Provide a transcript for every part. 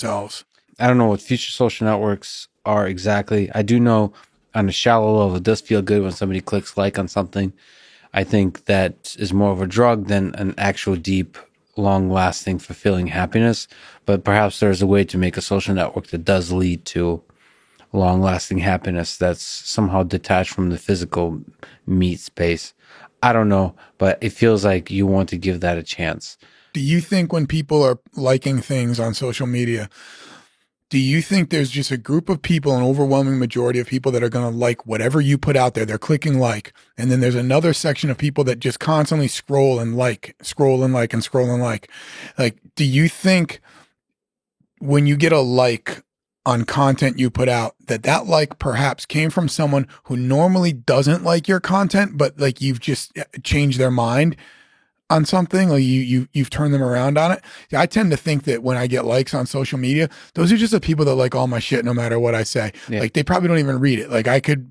themselves. I don't know what future social networks are exactly. I do know on a shallow level, it does feel good when somebody clicks like on something. I think that is more of a drug than an actual deep, long lasting, fulfilling happiness. But perhaps there's a way to make a social network that does lead to long lasting happiness that's somehow detached from the physical meat space. I don't know, but it feels like you want to give that a chance. Do you think when people are liking things on social media, do you think there's just a group of people, an overwhelming majority of people that are going to like whatever you put out there? They're clicking like. And then there's another section of people that just constantly scroll and like, scroll and like, and scroll and like. Like, do you think when you get a like on content you put out, that like perhaps came from someone who normally doesn't like your content, but like you've just changed their mind on something, like you've turned them around on it? I tend to think that when I get likes on social media, those are just the people that like all my shit no matter what I say. Yeah. Like they probably don't even read it. Like I could,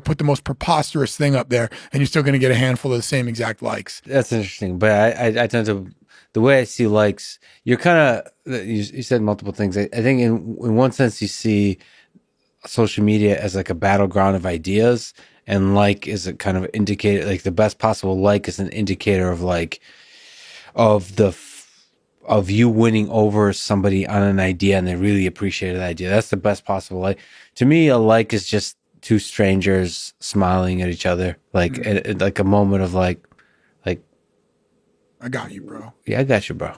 put the most preposterous thing up there and you're still going to get a handful of the same exact likes. That's interesting. But I tend to, the way I see likes, you're kind of, you said multiple things. I think in one sense you see social media as like a battleground of ideas, and like is a kind of indicator, like the best possible like is an indicator of like of you winning over somebody on an idea and they really appreciate the idea. That's the best possible like. To me, a like is just two strangers smiling at each other, like like a moment of like I got you, bro. yeah, I got you, bro.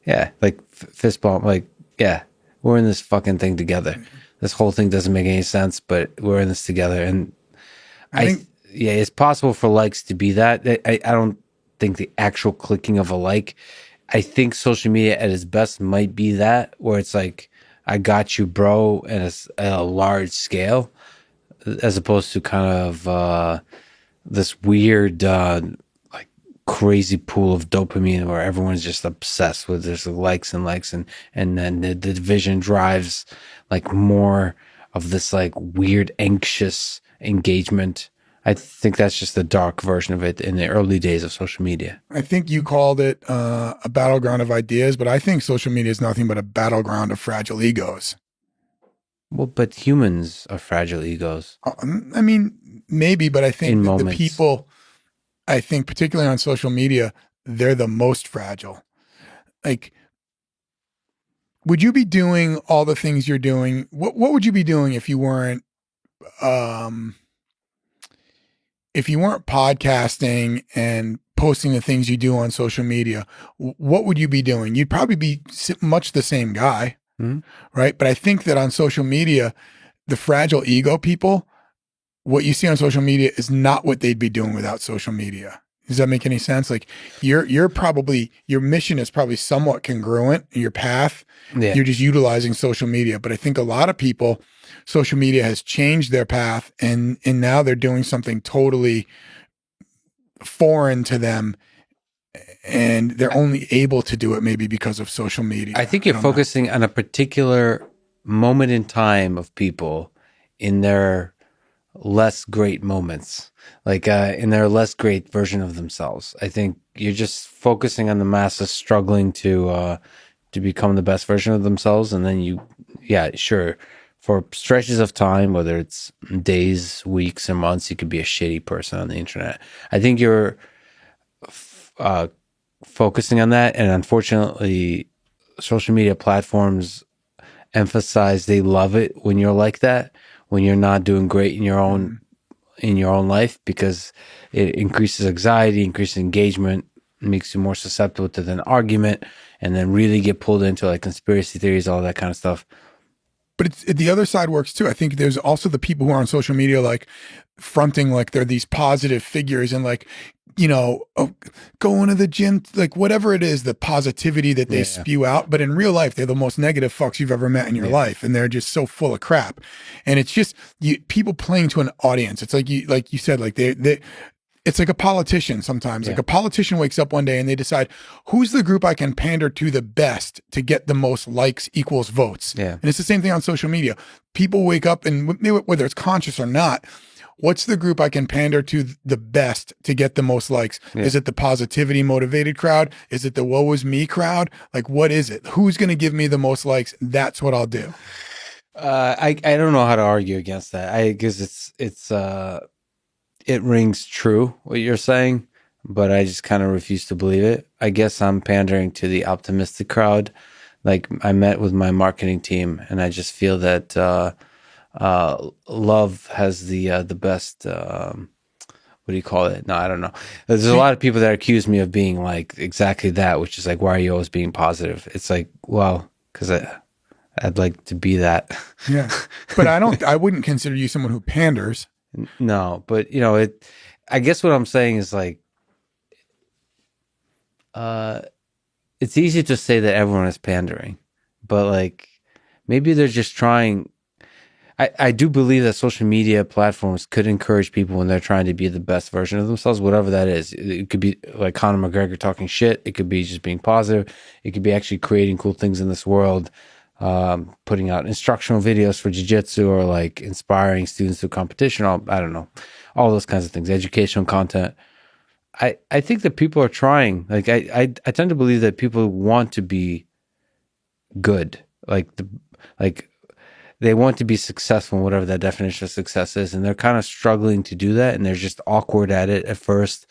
Yeah. Like fist bump, like yeah, we're in this fucking thing together. This whole thing doesn't make any sense, but we're in this together. And I think, yeah, it's possible for likes to be that. I don't think the actual clicking of a like. I think social media at its best might be that, where it's like, I got you, bro, at a large scale, as opposed to kind of this weird, like crazy pool of dopamine where everyone's just obsessed with there's likes and likes, and then the division drives like more of this like weird anxious engagement. I think that's just the dark version of it in the early days of social media. I think you called it a battleground of ideas, but I think social media is nothing but a battleground of fragile egos. Well, but humans are fragile egos. I mean, maybe, but I think that the people, I think particularly on social media, they're the most fragile. Like, would you be doing all the things you're doing? What would you be doing if you weren't podcasting and posting the things you do on social media? What would you be doing? You'd probably be much the same guy, right? But I think that on social media, the fragile ego people, what you see on social media is not what they'd be doing without social media. Does that make any sense? Like your mission is probably somewhat congruent, your path. Yeah. You're just utilizing social media. But I think a lot of people, social media has changed their path and now they're doing something totally foreign to them. And they're only able to do it maybe because of social media. I think you're focusing on a particular moment in time of people in their less great moments, like in their less great version of themselves. I think you're just focusing on the masses struggling to become the best version of themselves, and then sure, for stretches of time, whether it's days, weeks, or months, you could be a shitty person on the internet. I think you're focusing on that, and unfortunately, social media platforms emphasize they love it when you're like that, when you're not doing great in your own life, because it increases anxiety, increases engagement, makes you more susceptible to an argument, and then really get pulled into like conspiracy theories, all that kind of stuff. But the other side works too. I think there's also the people who are on social media like fronting like they're these positive figures and like, going to the gym, like whatever it is, the positivity that they spew out. But in real life, they're the most negative fucks you've ever met in your life. And they're just so full of crap. And it's just people playing to an audience. It's like you said, like it's like a politician sometimes. Like a politician wakes up one day and they decide, who's the group I can pander to the best to get the most likes equals votes. Yeah. And it's the same thing on social media. People wake up and whether it's conscious or not, what's the group I can pander to the best to get the most likes? Yeah. Is it the positivity motivated crowd? Is it the woe is me crowd? Like, what is it? Who's going to give me the most likes? That's what I'll do. I don't know how to argue against that. I guess it rings true what you're saying, but I just kind of refuse to believe it. I guess I'm pandering to the optimistic crowd. Like, I met with my marketing team, and I just feel that love has the best. What do you call it? No, I don't know. There's a lot of people that accuse me of being like exactly that, which is like, why are you always being positive? It's like, well, because I'd like to be that. Yeah, but I wouldn't consider you someone who panders. No, but I guess what I'm saying is like, it's easy to say that everyone is pandering, but like, maybe they're just trying. I do believe that social media platforms could encourage people when they're trying to be the best version of themselves, whatever that is. It could be like Conor McGregor talking shit. It could be just being positive. It could be actually creating cool things in this world, putting out instructional videos for jiu-jitsu, or like inspiring students through competition. I don't know, all those kinds of things, educational content. I think that people are trying. Like, I tend to believe that people want to be good. They want to be successful in whatever that definition of success is, and they're kind of struggling to do that, and they're just awkward at it at first.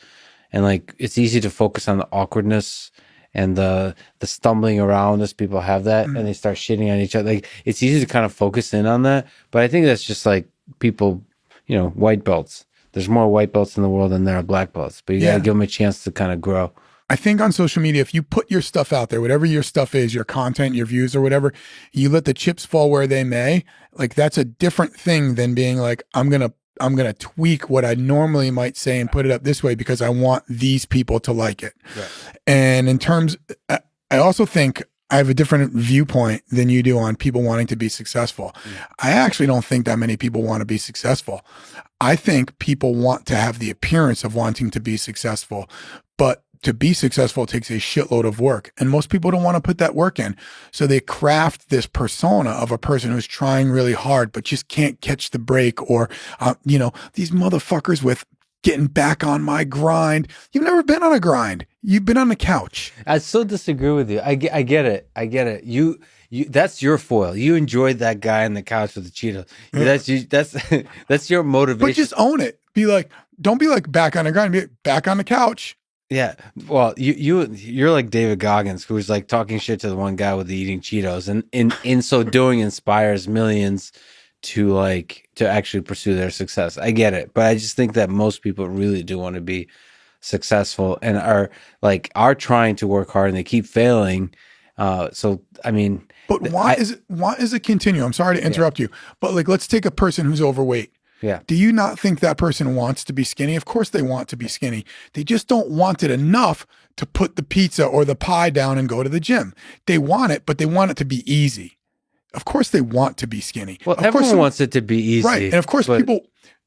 And like, it's easy to focus on the awkwardness and the stumbling around as people have that, and they start shitting on each other. Like, it's easy to kind of focus in on that, but I think that's just like people, white belts. There's more white belts in the world than there are black belts, but you gotta give them a chance to kind of grow. I think on social media, if you put your stuff out there, whatever your stuff is, your content, your views or whatever, you let the chips fall where they may, like, that's a different thing than being like, I'm going to tweak what I normally might say and put it up this way because I want these people to like it. Right. And in terms, I also think I have a different viewpoint than you do on people wanting to be successful. I actually don't think that many people want to be successful. I think people want to have the appearance of wanting to be successful, but to be successful takes a shitload of work, and most people don't want to put that work in. So they craft this persona of a person who's trying really hard, but just can't catch the break, or, these motherfuckers with getting back on my grind. You've never been on a grind. You've been on the couch. I so disagree with you. I get it. I get it. You that's your foil. You enjoyed that guy on the couch with the Cheetos. That's your motivation. But just own it. Be like, don't be like back on the grind. Be like, back on the couch. Yeah, well, you're like David Goggins, who's like talking shit to the one guy with the eating Cheetos, and in so doing inspires millions to actually pursue their success. I get it, but I just think that most people really do want to be successful and are trying to work hard, and they keep failing. So I mean, but why is it continue? I'm sorry to interrupt you, but like, let's take a person who's overweight. Yeah. Do you not think that person wants to be skinny? Of course they want to be skinny. They just don't want it enough to put the pizza or the pie down and go to the gym. They want it, but they want it to be easy. Of course they want to be skinny. Well, everyone wants it to be easy. Right. And of course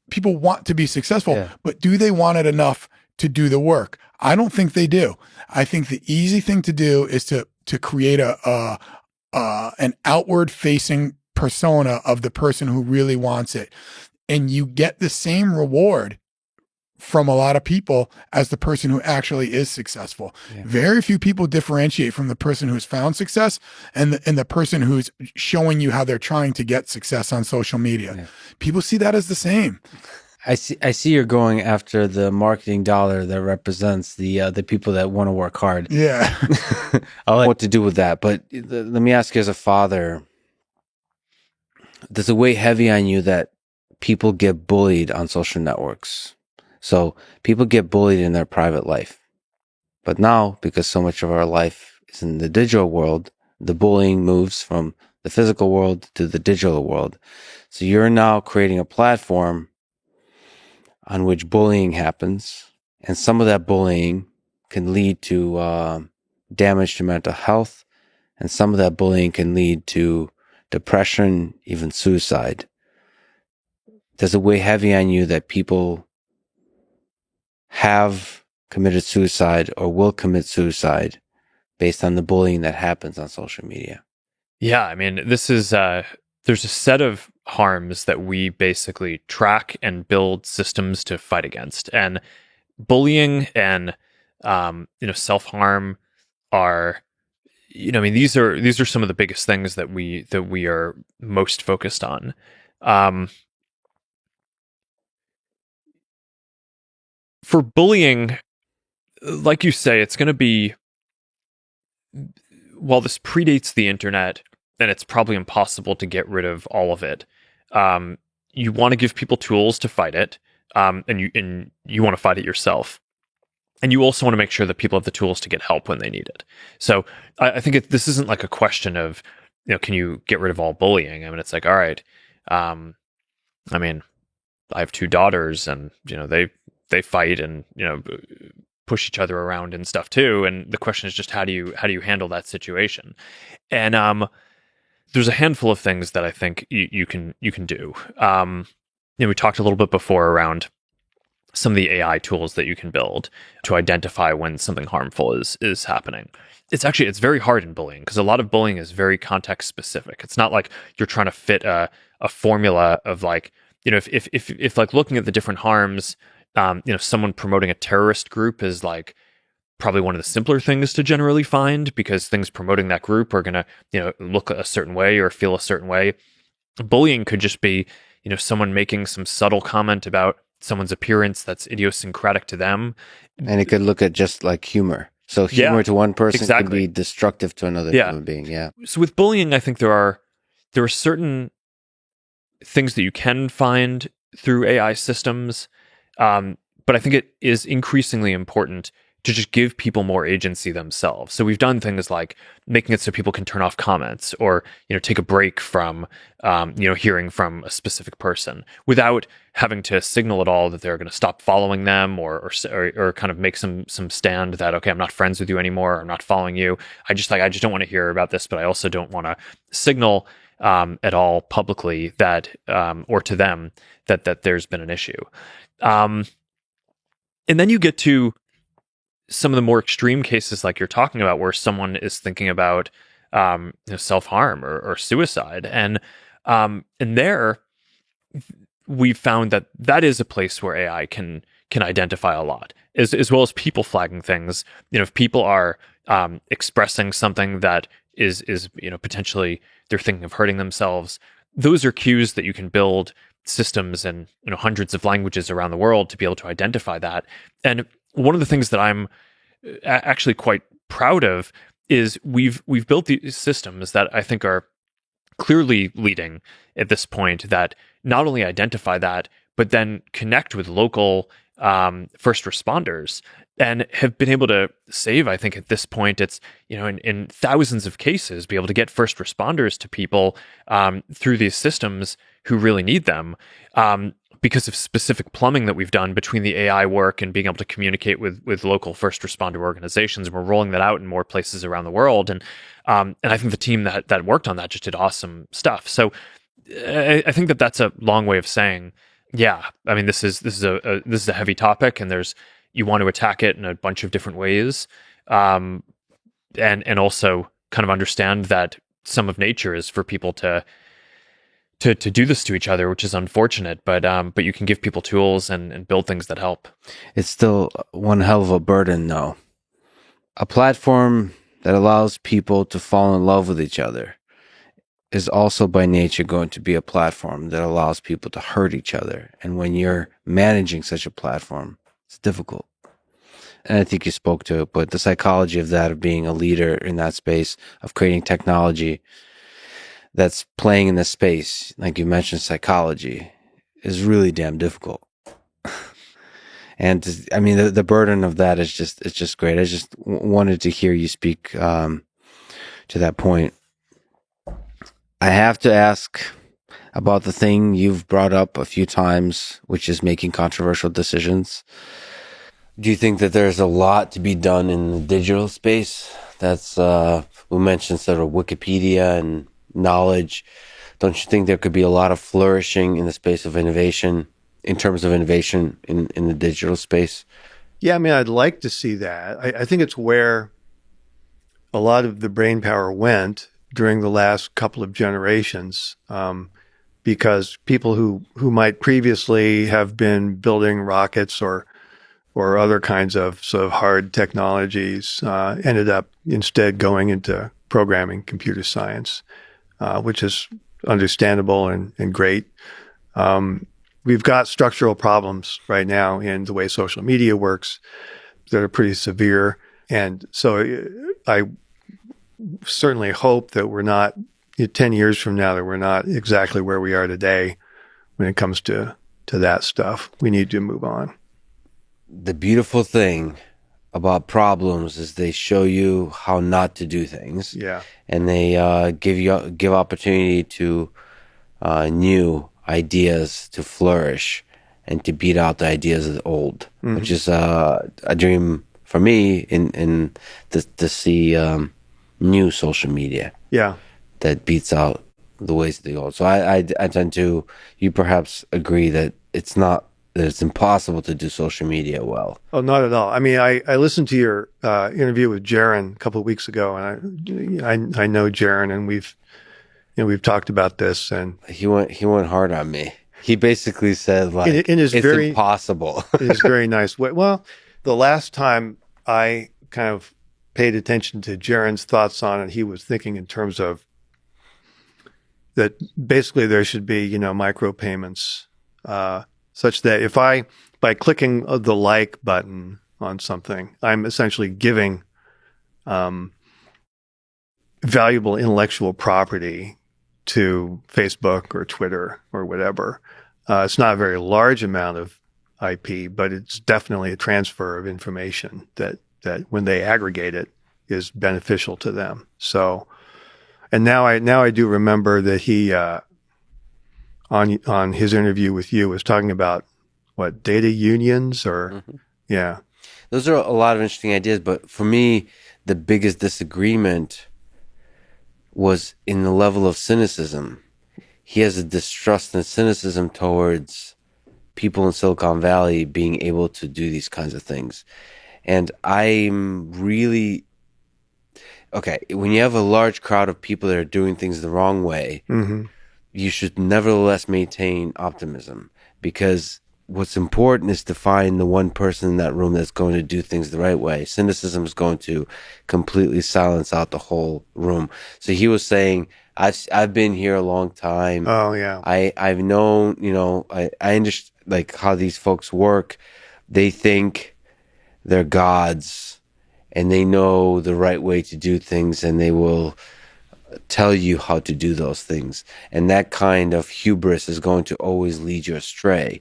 people want to be successful, but do they want it enough to do the work? I don't think they do. I think the easy thing to do is to create an outward facing persona of the person who really wants it. And you get the same reward from a lot of people as the person who actually is successful. Yeah. Very few people differentiate from the person who's found success and the person who's showing you how they're trying to get success on social media. Yeah. People see that as the same. I see you're going after the marketing dollar that represents the people that want to work hard. Yeah. I like what to do with that. But let me ask you, as a father, does it weigh heavy on you that people get bullied on social networks? So people get bullied in their private life. But now, because so much of our life is in the digital world, the bullying moves from the physical world to the digital world. So you're now creating a platform on which bullying happens. And some of that bullying can lead to damage to mental health. And some of that bullying can lead to depression, even suicide. Does it weigh heavy on you that people have committed suicide or will commit suicide based on the bullying that happens on social media? Yeah, I mean, this is there's a set of harms that we basically track and build systems to fight against. And bullying and self-harm are, these are some of the biggest things that we are most focused on. For bullying, like you say, it's going to be, while this predates the internet, and it's probably impossible to get rid of all of it. You want to give people tools to fight it, and you want to fight it yourself, and you also want to make sure that people have the tools to get help when they need it. So I think this isn't like a question of, can you get rid of all bullying? I mean, it's like, all right, I have 2 daughters, and they fight and push each other around and stuff too. And the question is just how do you handle that situation? And there's a handful of things that I think you can do. We talked a little bit before around some of the AI tools that you can build to identify when something harmful is happening. It's very hard in bullying because a lot of bullying is very context specific. It's not like you're trying to fit a formula of like, if like looking at the different harms, someone promoting a terrorist group is like probably one of the simpler things to generally find because things promoting that group are going to, look a certain way or feel a certain way. Bullying could just be, someone making some subtle comment about someone's appearance that's idiosyncratic to them. And it could look at just like humor. So humor to one person exactly. could be destructive to another human being. Yeah. So with bullying, I think there are certain things that you can find through AI systems. But I think it is increasingly important to just give people more agency themselves. So we've done things like making it so people can turn off comments or, take a break from, hearing from a specific person without having to signal at all that they're going to stop following them or kind of make some stand that, okay, I'm not friends with you anymore. Or I'm not following you. I just don't want to hear about this, but I also don't want to signal at all publicly that, or to them that there's been an issue. And then you get to some of the more extreme cases like you're talking about where someone is thinking about self-harm or suicide. And there we've found that is a place where AI can identify a lot, as well as people flagging things. If people are expressing something that is potentially they're thinking of hurting themselves, those are cues that you can build systems in hundreds of languages around the world to be able to identify that. And one of the things that I'm actually quite proud of is we've built these systems that I think are clearly leading at this point that not only identify that, but then connect with local first responders and have been able to save, I think at this point, it's, in thousands of cases, be able to get first responders to people through these systems who really need them. Because of specific plumbing that we've done between the AI work and being able to communicate with local first responder organizations. And we're rolling that out in more places around the world. And I think the team that worked on that just did awesome stuff. So I think that's a long way of saying, yeah, I mean, this is a heavy topic, and you want to attack it in a bunch of different ways. And also kind of understand that some of nature is for people to do this to each other, which is unfortunate, but you can give people tools and build things that help. It's still one hell of a burden, though. A platform that allows people to fall in love with each other is also by nature going to be a platform that allows people to hurt each other. And when you're managing such a platform, it's difficult. And I think you spoke to it, but the psychology of that, of being a leader in that space, of creating technology that's playing in this space, like you mentioned, psychology, is really damn difficult. And the burden of that is just great. I just wanted to hear you speak to that point. I have to ask about the thing you've brought up a few times, which is making controversial decisions. Do you think that there's a lot to be done in the digital space? That's we mentioned sort of Wikipedia and knowledge. Don't you think there could be a lot of flourishing in the space of innovation, in terms of innovation in the digital space? Yeah, I mean, I'd like to see that. I think it's where a lot of the brain power went during the last couple of generations. because people who might previously have been building rockets or other kinds of sort of hard technologies ended up instead going into programming, computer science, which is understandable and great. We've got structural problems right now in the way social media works that are pretty severe. And so I certainly hope that we're not, 10 years from now, that we're not exactly where we are today when it comes to that stuff. We need to move on. The beautiful thing about problems is they show you how not to do things. Yeah. And they give opportunity to new ideas to flourish and to beat out the ideas of the old, which is a dream for me in to see new social media. Yeah. That beats out the ways of the old. So I tend to, you perhaps agree that it's impossible to do social media well. Oh, not at all. I mean, I listened to your interview with Jaron a couple of weeks ago, and I know Jaron, and we've talked about this, and he went hard on me. He basically said, like, it's impossible. In his very nice way. Well, the last time I kind of paid attention to Jaron's thoughts on it, he was thinking in terms of that basically there should be, micropayments, such that by clicking the like button on something, I'm essentially giving valuable intellectual property to Facebook or Twitter or whatever. It's not a very large amount of IP, but it's definitely a transfer of information that when they aggregate it is beneficial to them. So, and now I do remember that he on his interview with you was talking about what, data unions or yeah. Those are a lot of interesting ideas, but for me, the biggest disagreement was in the level of cynicism. He has a distrust and cynicism towards people in Silicon Valley being able to do these kinds of things. And I'm really, okay, when you have a large crowd of people that are doing things the wrong way, you should nevertheless maintain optimism, because what's important is to find the one person in that room that's going to do things the right way. Cynicism is going to completely silence out the whole room. So he was saying, I've been here a long time. Oh yeah. I've known, I understand like how these folks work. They think they're gods and they know the right way to do things, and they will tell you how to do those things. And that kind of hubris is going to always lead you astray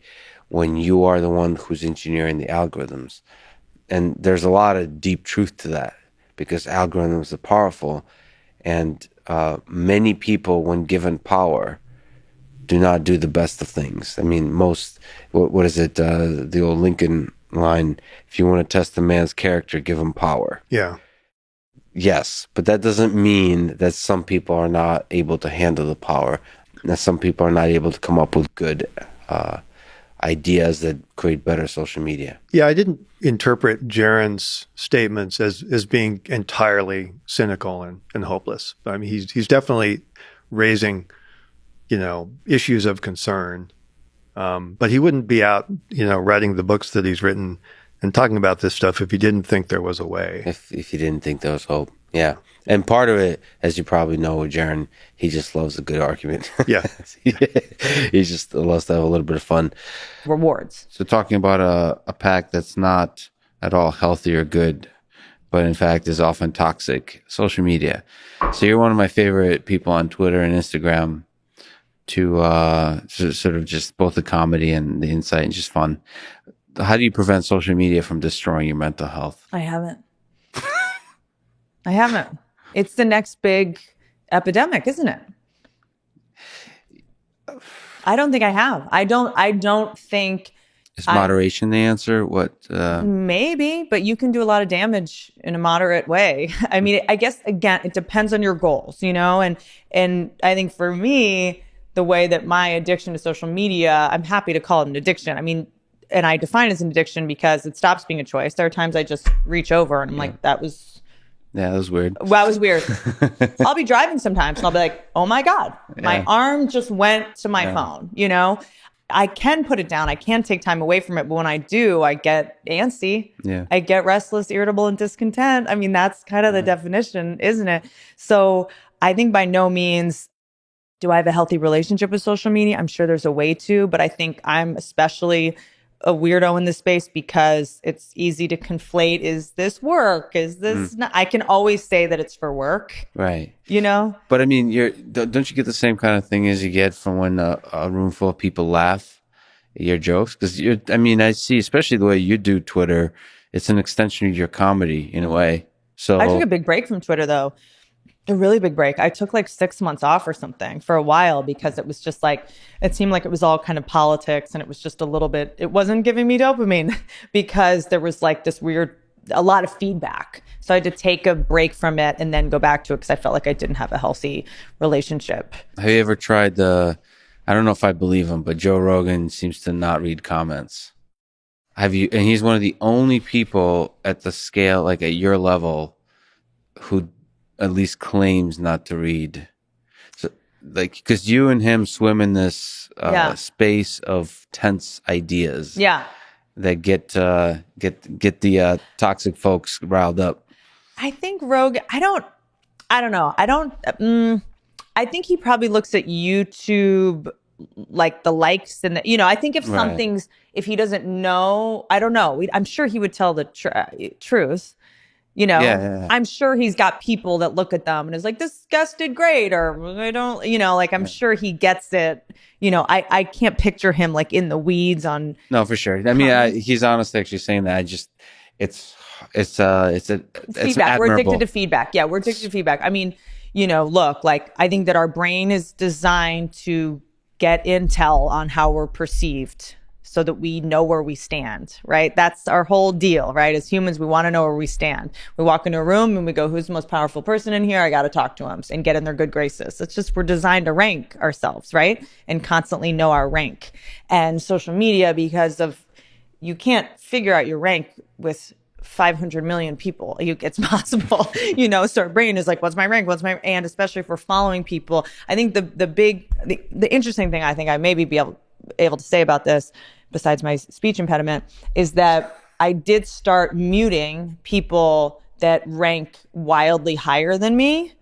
when you are the one who's engineering the algorithms. And there's a lot of deep truth to that, because algorithms are powerful, and many people, when given power, do not do the best of things. I mean, what is it, the old Lincoln line, if you want to test a man's character, give him power. Yeah. Yes, but that doesn't mean that some people are not able to handle the power, that some people are not able to come up with good ideas that create better social media. Yeah, I didn't interpret Jaron's statements as being entirely cynical and hopeless. I mean, he's definitely raising, issues of concern. But he wouldn't be out, writing the books that he's written and talking about this stuff if he didn't think there was a way. If he didn't think there was hope. Yeah. And part of it, as you probably know with Jaron, he just loves a good argument. Yeah. He just loves to have a little bit of fun. Rewards. So talking about a pack that's not at all healthy or good, but in fact is often toxic, social media. So you're one of my favorite people on Twitter and Instagram to sort of just both the comedy and the insight and just fun. How do you prevent social media from destroying your mental health? I haven't. It's the next big epidemic, isn't it? I don't think I have. I don't think. Is moderation the answer? What? Maybe, but you can do a lot of damage in a moderate way. I mean, I guess, again, it depends on your goals, and I think for me, the way that my addiction to social media, I'm happy to call it an addiction. I mean, and I define it as an addiction because it stops being a choice. There are times I just reach over and I'm like, that was Yeah, that was weird. Well, that was weird. I'll be driving sometimes and I'll be like, oh my God, my arm just went to my phone, you know? I can put it down. I can take time away from it. But when I do, I get antsy. Yeah. I get restless, irritable, and discontent. I mean, that's kind of the definition, isn't it? So I think by no means do I have a healthy relationship with social media. I'm sure there's a way to, but I think I'm especially a weirdo in this space because it's easy to conflate. Is this work? Is this not? I can always say that it's for work. Right. You know? But I mean, don't you get the same kind of thing as you get from when a room full of people laugh at your jokes? Because I see, especially the way you do Twitter, it's an extension of your comedy in a way. So I took a big break from Twitter though. A really big break. I took like 6 months off or something for a while because it was just like, it seemed like it was all kind of politics and it was just a little bit, it wasn't giving me dopamine because there was like this weird, a lot of feedback. So I had to take a break from it and then go back to it because I felt like I didn't have a healthy relationship. Have you ever tried I don't know if I believe him, but Joe Rogan seems to not read comments. Have you? And he's one of the only people at the scale, like at your level, who at least claims not to read. So, like, because you and him swim in this space of tense ideas. Yeah. That get the toxic folks riled up. I think Rogan, I don't know. I think he probably looks at YouTube, like the likes and I think if something's, if he doesn't know, I don't know. I'm sure he would tell the truth. I'm sure he's got people that look at them and is like, this guest did great, or I don't, I'm sure he gets it. I can't picture him like in the weeds on. No, for sure. I mean, he's honest actually saying that. It's feedback. We're addicted to feedback. Yeah, we're addicted to feedback. I mean, look, like I think that our brain is designed to get intel on how we're perceived, so that we know where we stand, right? That's our whole deal, right? As humans, we want to know where we stand. We walk into a room and we go, who's the most powerful person in here? I got to talk to him and get in their good graces. It's just, we're designed to rank ourselves, right? And constantly know our rank. And social media, because of, you can't figure out your rank with 500 million people. It's possible, so our brain is like, what's my rank? And especially if we're following people, I think the interesting thing I think I maybe be able to say about this, besides my speech impediment, is that I did start muting people that rank wildly higher than me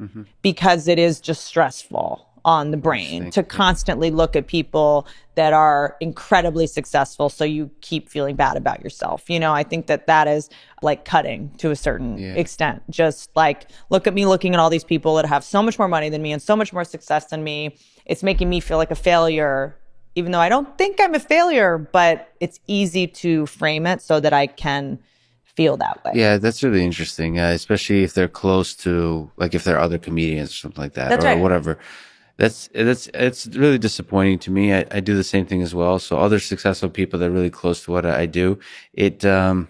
because it is just stressful on the brain to constantly look at people that are incredibly successful. So you keep feeling bad about yourself. I think that is like cutting to a certain extent. Just like, look at me looking at all these people that have so much more money than me and so much more success than me. It's making me feel like a failure, even though I don't think I'm a failure, but it's easy to frame it so that I can feel that way. Yeah, that's really interesting, especially if they're close to, like if they're other comedians or something like that, that's or right. whatever. It's really disappointing to me. I do the same thing as well. So other successful people that are really close to what I do, I don't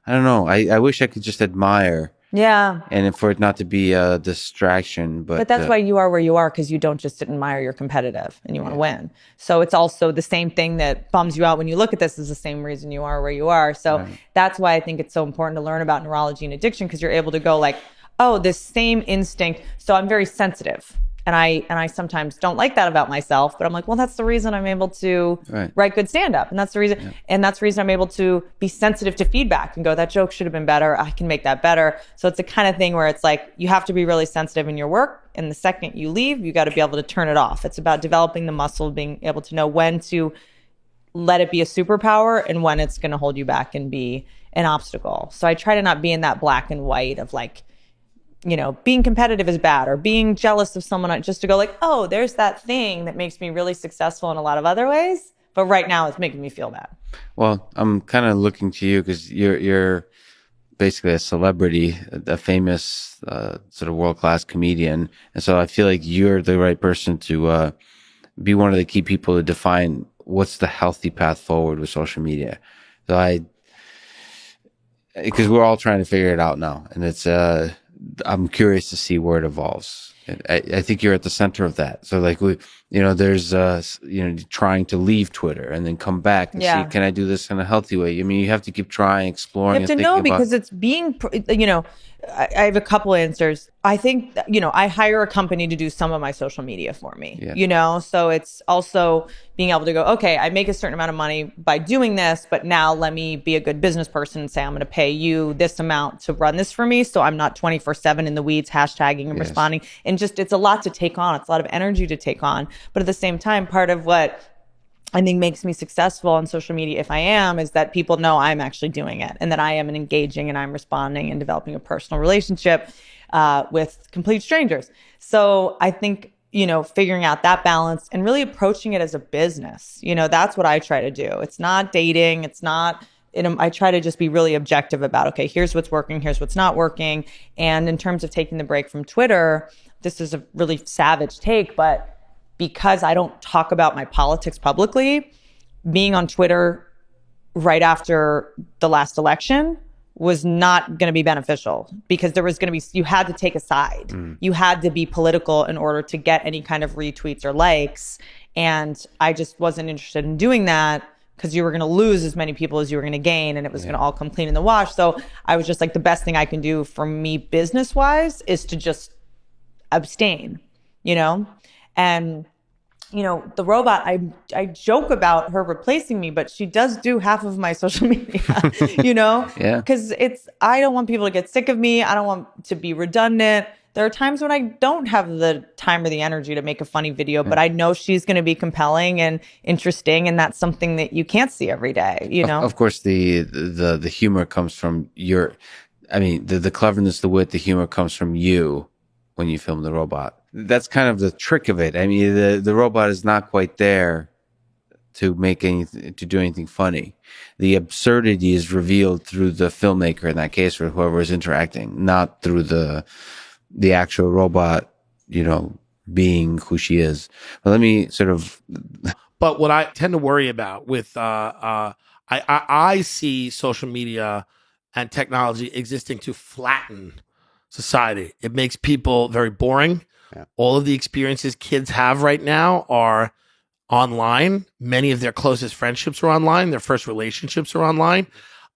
know. I wish I could just admire. Yeah. And for it not to be a distraction. But that's why you are where you are, because you don't just admire, you're competitive and you want to win. So it's also the same thing that bums you out when you look at this is the same reason you are where you are. So that's why I think it's so important to learn about neurology and addiction, because you're able to go like, oh, this same instinct. So I'm very sensitive. And I sometimes don't like that about myself, but I'm like, well, that's the reason I'm able to write good stand-up. And that's the reason, and that's the reason I'm able to be sensitive to feedback and go, that joke should have been better. I can make that better. So it's the kind of thing where it's like, you have to be really sensitive in your work. And the second you leave, you got to be able to turn it off. It's about developing the muscle, being able to know when to let it be a superpower and when it's going to hold you back and be an obstacle. So I try to not be in that black and white of like, being competitive is bad, or being jealous of someone, just to go like, oh, there's that thing that makes me really successful in a lot of other ways, but right now it's making me feel bad. Well, I'm kind of looking to you because you're basically a celebrity, a famous sort of world-class comedian, and so I feel like you're the right person to be one of the key people to define what's the healthy path forward with social media. So because we're all trying to figure it out now, and it's I'm curious to see where it evolves. I think you're at the center of that. So like there's trying to leave Twitter and then come back and see, can I do this in a healthy way? I mean, you have to keep trying, exploring. You have to know, because it's being, I have a couple answers. I think, I hire a company to do some of my social media for me, so it's also being able to go, okay, I make a certain amount of money by doing this, but now let me be a good business person and say, I'm going to pay you this amount to run this for me. So I'm not 24/7 in the weeds, hashtagging and responding. And just, it's a lot to take on. It's a lot of energy to take on. But at the same time, part of what I think makes me successful on social media, if I am, is that people know I'm actually doing it and that I am engaging and I'm responding and developing a personal relationship with complete strangers. So I think, figuring out that balance and really approaching it as a business, that's what I try to do. It's not dating. It's not, I try to just be really objective about, okay, here's what's working, here's what's not working. And in terms of taking the break from Twitter, this is a really savage take, but because I don't talk about my politics publicly, being on Twitter right after the last election was not going to be beneficial because there was going to be, you had to take a side. You had to be political in order to get any kind of retweets or likes. And I just wasn't interested in doing that because you were going to lose as many people as you were going to gain and it was going to all come clean in the wash. So I was just like, the best thing I can do for me business-wise is to just abstain, And, the robot, I joke about her replacing me, but she does do half of my social media, Yeah. Because I don't want people to get sick of me. I don't want to be redundant. There are times when I don't have the time or the energy to make a funny video, but I know she's going to be compelling and interesting. And that's something that you can't see every day, Of course, the humor comes from the cleverness, the wit, the humor comes from you when you film the robot. That's kind of the trick of it. I mean, the robot is not quite there to do anything funny. The absurdity is revealed through the filmmaker in that case, or whoever is interacting, not through the actual robot, being who she is. But let me sort of. But what I tend to worry about with I see social media and technology existing to flatten society. It makes people very boring. Yeah. All of the experiences kids have right now are online. Many of their closest friendships are online. Their first relationships are online.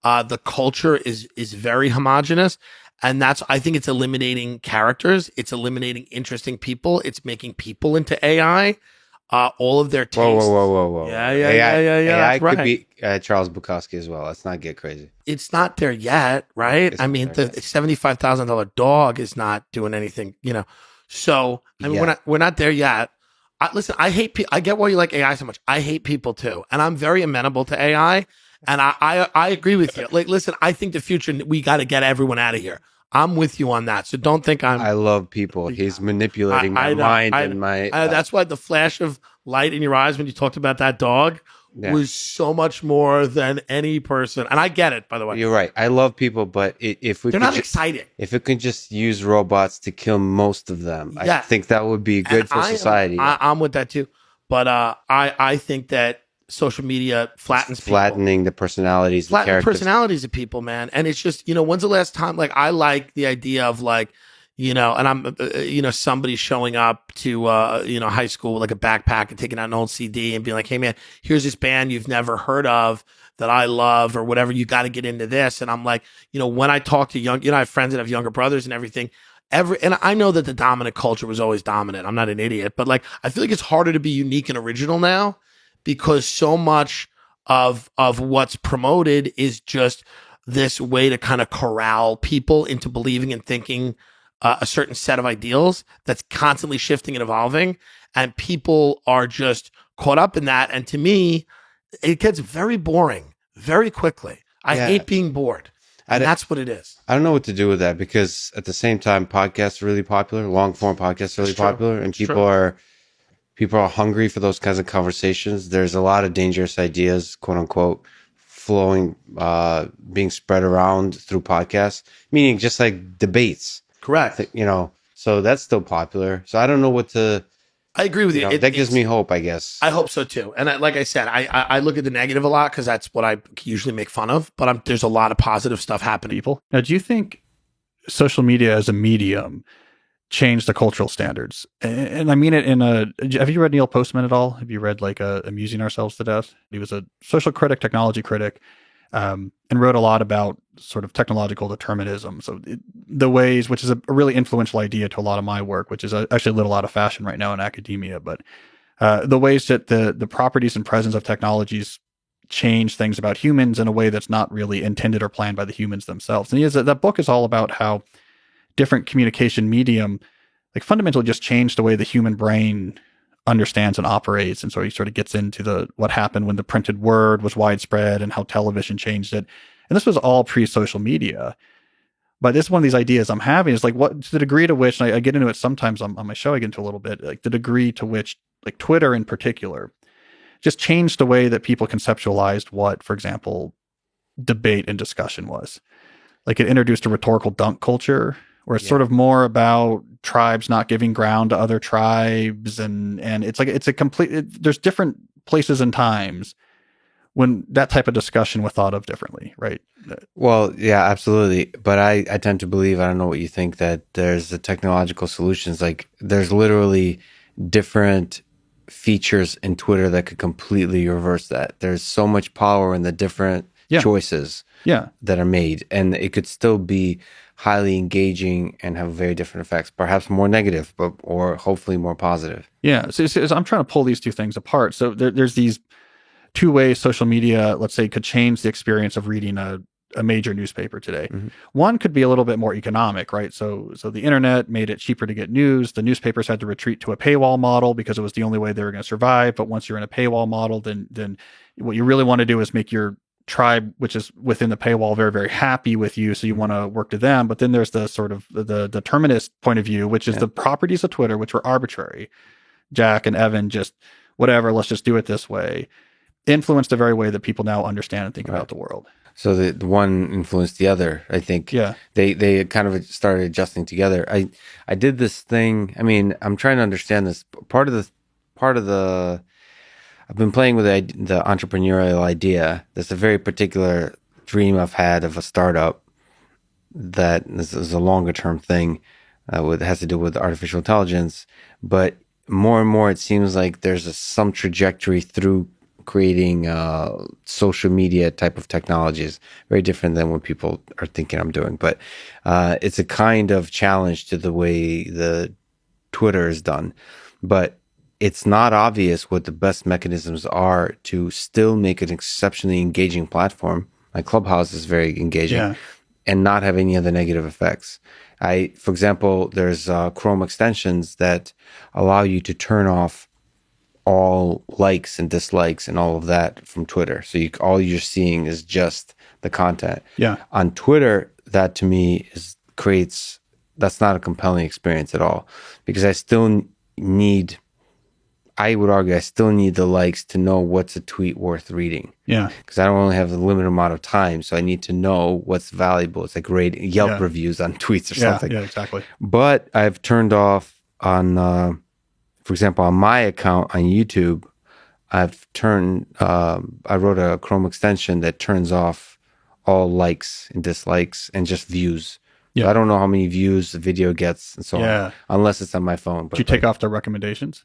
The culture is very homogenous. And I think it's eliminating characters. It's eliminating interesting people. It's making people into AI. All of their tastes. Whoa. Yeah. AI could right. Be Charles Bukowski as well. Let's not get crazy. It's not there yet, right? I mean, the $75,000 dog is not doing anything, So, I mean, we're not there yet. Listen, I get why you like AI so much. I hate people too. And I'm very amenable to AI. And I agree with you. Like, listen, I think the future, we got to get everyone out of here. I'm with you on that. So don't think I love people. He's manipulating my mind and my. That's why the flash of light in your eyes when you talked about that dog was so much more than any person. And I get it, by the way. You're right. I love people, but if we they're not exciting. If it can just use robots to kill most of them, I think that would be good for society. I'm with that too. But I think that social media flattening the personalities, the characters. Personalities of people, man. And it's just, when's the last time, like, I like the idea of like, and I'm, somebody showing up to, high school with like a backpack and taking out an old CD and being like, hey man, here's this band you've never heard of that I love or whatever. You got to get into this. And I'm like, when I talk to I have friends that have younger brothers and everything. And I know that the dominant culture was always dominant. I'm not an idiot, but like, I feel like it's harder to be unique and original now, because so much of what's promoted is just this way to kind of corral people into believing and thinking a certain set of ideals that's constantly shifting and evolving. And people are just caught up in that. And to me, it gets very boring very quickly. I hate being bored. And that's what it is. I don't know what to do with that, because at the same time, podcasts are really popular. Long form podcasts are really popular. And people are hungry for those kinds of conversations. There's a lot of dangerous ideas, quote unquote, flowing, being spread around through podcasts, meaning just like debates. Correct. So that's still popular. So I don't know what to. I agree with you. That gives me hope, I guess. I hope so too. And like I said, I look at the negative a lot because that's what I usually make fun of. But there's a lot of positive stuff happening. People. Now, do you think social media as a medium change the cultural standards? And I mean it have you read Neil Postman at all? Have you read like Amusing Ourselves to Death? He was a social critic, technology critic. and wrote a lot about sort of technological determinism. So the ways, which is a really influential idea to a lot of my work, which is actually a little out of fashion right now in academia, but the ways that the properties and presence of technologies change things about humans in a way that's not really intended or planned by the humans themselves. And that book is all about how different communication medium, like fundamentally just change the way the human brain understands and operates. And so he sort of gets into what happened when the printed word was widespread and how television changed it. And this was all pre-social media. But this is one of these ideas I'm having is like what to the degree to which, and I get into it sometimes on my show, I get into a little bit, like the degree to which like Twitter in particular just changed the way that people conceptualized what, for example, debate and discussion was. Like it introduced a rhetorical dunk culture where it's sort of more about tribes not giving ground to other tribes. And it's like, it's a complete, there's different places and times when that type of discussion was thought of differently, right? Well, yeah, absolutely. But I tend to believe, I don't know what you think, that there's the technological solutions. Like there's literally different features in Twitter that could completely reverse that. There's so much power in the different choices that are made. And it could still be highly engaging and have very different effects, perhaps more negative, or hopefully more positive. Yeah. So I'm trying to pull these two things apart. So there's these two ways social media, let's say, could change the experience of reading a major newspaper today. Mm-hmm. One could be a little bit more economic, right? So the internet made it cheaper to get news. The newspapers had to retreat to a paywall model because it was the only way they were going to survive. But once you're in a paywall model, then what you really want to do is make your tribe, which is within the paywall, very, very happy with you. So you want to work to them. But then there's the sort of the determinist point of view, which is the properties of Twitter, which were arbitrary. Jack and Evan just, whatever, let's just do it this way, influenced the very way that people now understand and think about the world. So the one influenced the other, I think. Yeah. They kind of started adjusting together. I did this thing. I mean, I'm trying to understand this. Part of the I've been playing with the entrepreneurial idea. There's a very particular dream I've had of a startup that this is a longer term thing that has to do with artificial intelligence. But more and more, it seems like there's some trajectory through creating social media type of technologies, very different than what people are thinking I'm doing. But it's a kind of challenge to the way the Twitter is done. But it's not obvious what the best mechanisms are to still make an exceptionally engaging platform. Like Clubhouse is very engaging and not have any other negative effects. For example, there's Chrome extensions that allow you to turn off all likes and dislikes and all of that from Twitter. So all you're seeing is just the content. Yeah. On Twitter, that to me that's not a compelling experience at all, because I would argue I still need the likes to know what's a tweet worth reading. Yeah. Because I don't only have a limited amount of time, so I need to know what's valuable. It's like Yelp reviews on tweets or something. Yeah, exactly. But I've turned off on, for example, on my account on YouTube, I wrote a Chrome extension that turns off all likes and dislikes and just views. Yeah. So I don't know how many views the video gets and so on, unless it's on my phone. But did you take off the recommendations?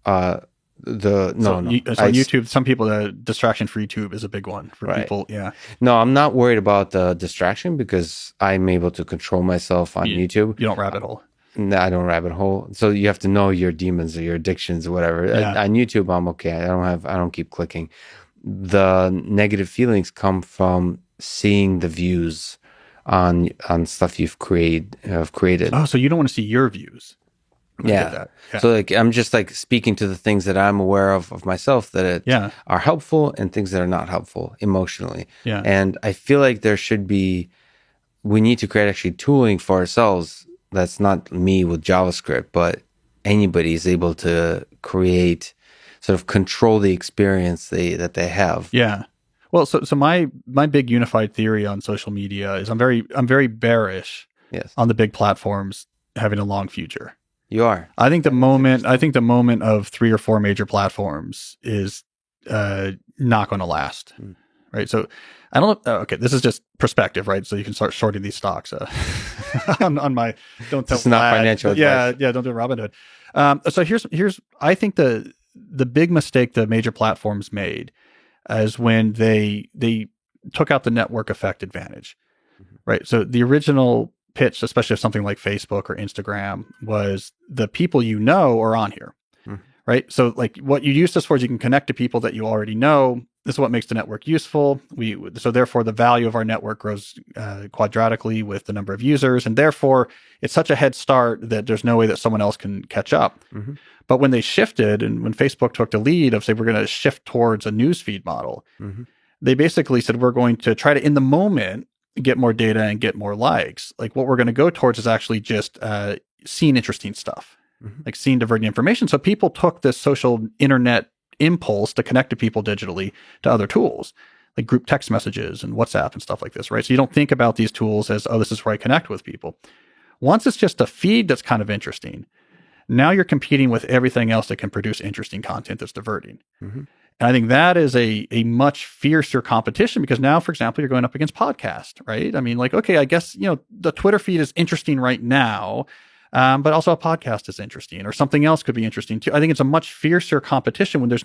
No. On YouTube, some people, the distraction for YouTube is a big one for people. Yeah. No, I'm not worried about the distraction because I'm able to control myself on YouTube. You don't rabbit hole. No, I don't rabbit hole. So you have to know your demons or your addictions or whatever. Yeah. On YouTube, I'm okay. I don't keep clicking. The negative feelings come from seeing the views on stuff you've created. Oh, so you don't want to see your views. Yeah. So like I'm just like speaking to the things that I'm aware of myself that are helpful and things that are not helpful emotionally. Yeah. And I feel like we need to create actually tooling for ourselves that's not me with JavaScript, but anybody is able to create, sort of control the experience that they have. Yeah. Well, so my big unified theory on social media is I'm very bearish on the big platforms having a long future. You are. I think the moment of 3 or 4 major platforms is not going to last, right? So I don't know. Okay, this is just perspective, right? So you can start shorting these stocks on my. Don't tell. It's not financial advice. Yeah. Don't do Robinhood. So here's. I think the big mistake the major platforms made is when they took out the network effect advantage, right? So the original pitch, especially of something like Facebook or Instagram, was the people you know are on here, right? So like what you use this for is you can connect to people that you already know. This is what makes the network useful. So therefore the value of our network grows quadratically with the number of users. And therefore it's such a head start that there's no way that someone else can catch up. But when they shifted and when Facebook took the lead of say, we're going to shift towards a newsfeed model, they basically said, we're going to try to, in the moment, get more data and get more likes. Like what we're going to go towards is actually just seeing interesting stuff, like seeing diverting information. So people took this social internet impulse to connect to people digitally to other tools like group text messages and WhatsApp and stuff like this, right? So you don't think about these tools as, oh, this is where I connect with people. Once it's just a feed that's kind of interesting, now you're competing with everything else that can produce interesting content that's diverting. And I think that is a much fiercer competition because now, for example, you're going up against podcast, right? I mean, like, okay, I guess, the Twitter feed is interesting right now, but also a podcast is interesting or something else could be interesting too. I think it's a much fiercer competition when there's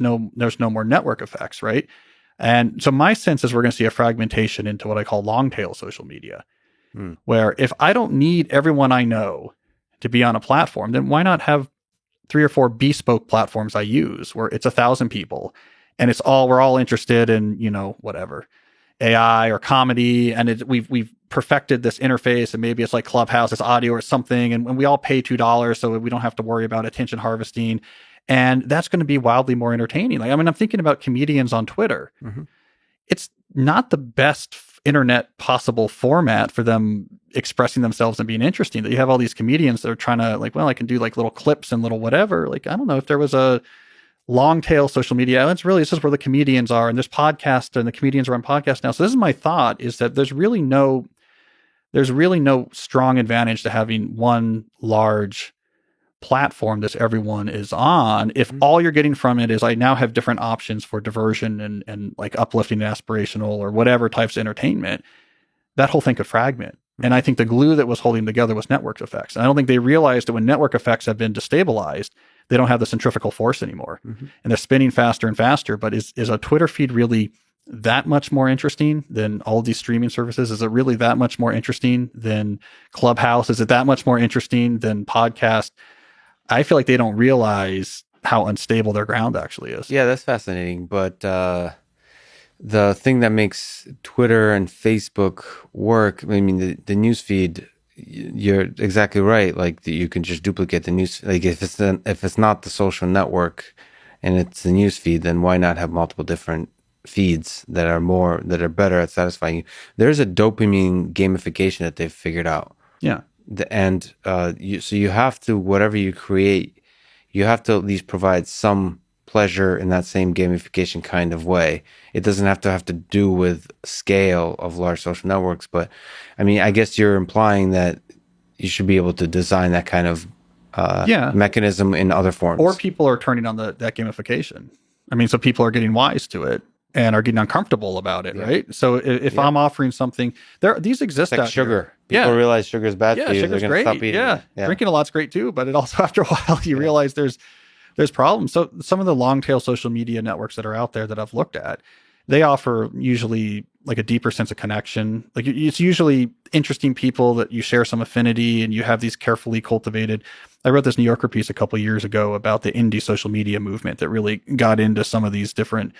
no more network effects, right? And so my sense is we're going to see a fragmentation into what I call long tail social media, where if I don't need everyone I know to be on a platform, then why not have 3 or 4 bespoke platforms I use where it's 1,000 people and we're all interested in, whatever, AI or comedy. And we've perfected this interface and maybe it's like Clubhouse, it's audio or something. And we all pay $2 so we don't have to worry about attention harvesting. And that's going to be wildly more entertaining. Like, I mean, I'm thinking about comedians on Twitter. It's not the best internet possible format for them expressing themselves and being interesting. That you have all these comedians that are trying to like, well, I can do like little clips and little whatever. Like, I don't know if there was a long tail social media. This is where the comedians are, and there's podcasts and the comedians are on podcasts now. So this is my thought is that there's really no strong advantage to having one large platform that everyone is on if all you're getting from it is I now have different options for diversion and like uplifting and aspirational or whatever types of entertainment. That whole thing could fragment. And I think the glue that was holding together was network effects. And I don't think they realized that when network effects have been destabilized, they don't have the centrifugal force anymore. And they're spinning faster and faster. But is a Twitter feed really that much more interesting than all of these streaming services? Is it really that much more interesting than Clubhouse? Is it that much more interesting than podcast? I feel like they don't realize how unstable their ground actually is. Yeah, that's fascinating. But the thing that makes Twitter and Facebook work, I mean, the news feed, you're exactly right. Like you can just duplicate the news. Like if it's not the social network and it's the news feed, then why not have multiple different feeds that are better at satisfying you? There's a dopamine gamification that they've figured out. Yeah. So you have to, whatever you create, you have to at least provide some pleasure in that same gamification kind of way. It doesn't have to do with scale of large social networks, but I mean, I guess you're implying that you should be able to design that kind of mechanism in other forms. Or people are turning on that gamification. I mean, so people are getting wise to it and are getting uncomfortable about it, right? So if I'm offering something, these exist like out sugar. Here. People realize sugar is bad for you. Sugar's They're going great. to stop eating it. Yeah, drinking a lot's great too, but it also after a while you realize there's problems. So some of the long tail social media networks that are out there that I've looked at, they offer usually like a deeper sense of connection. Like it's usually interesting people that you share some affinity and you have these carefully cultivated. I wrote this New Yorker piece a couple of years ago about the indie social media movement that really got into some of these different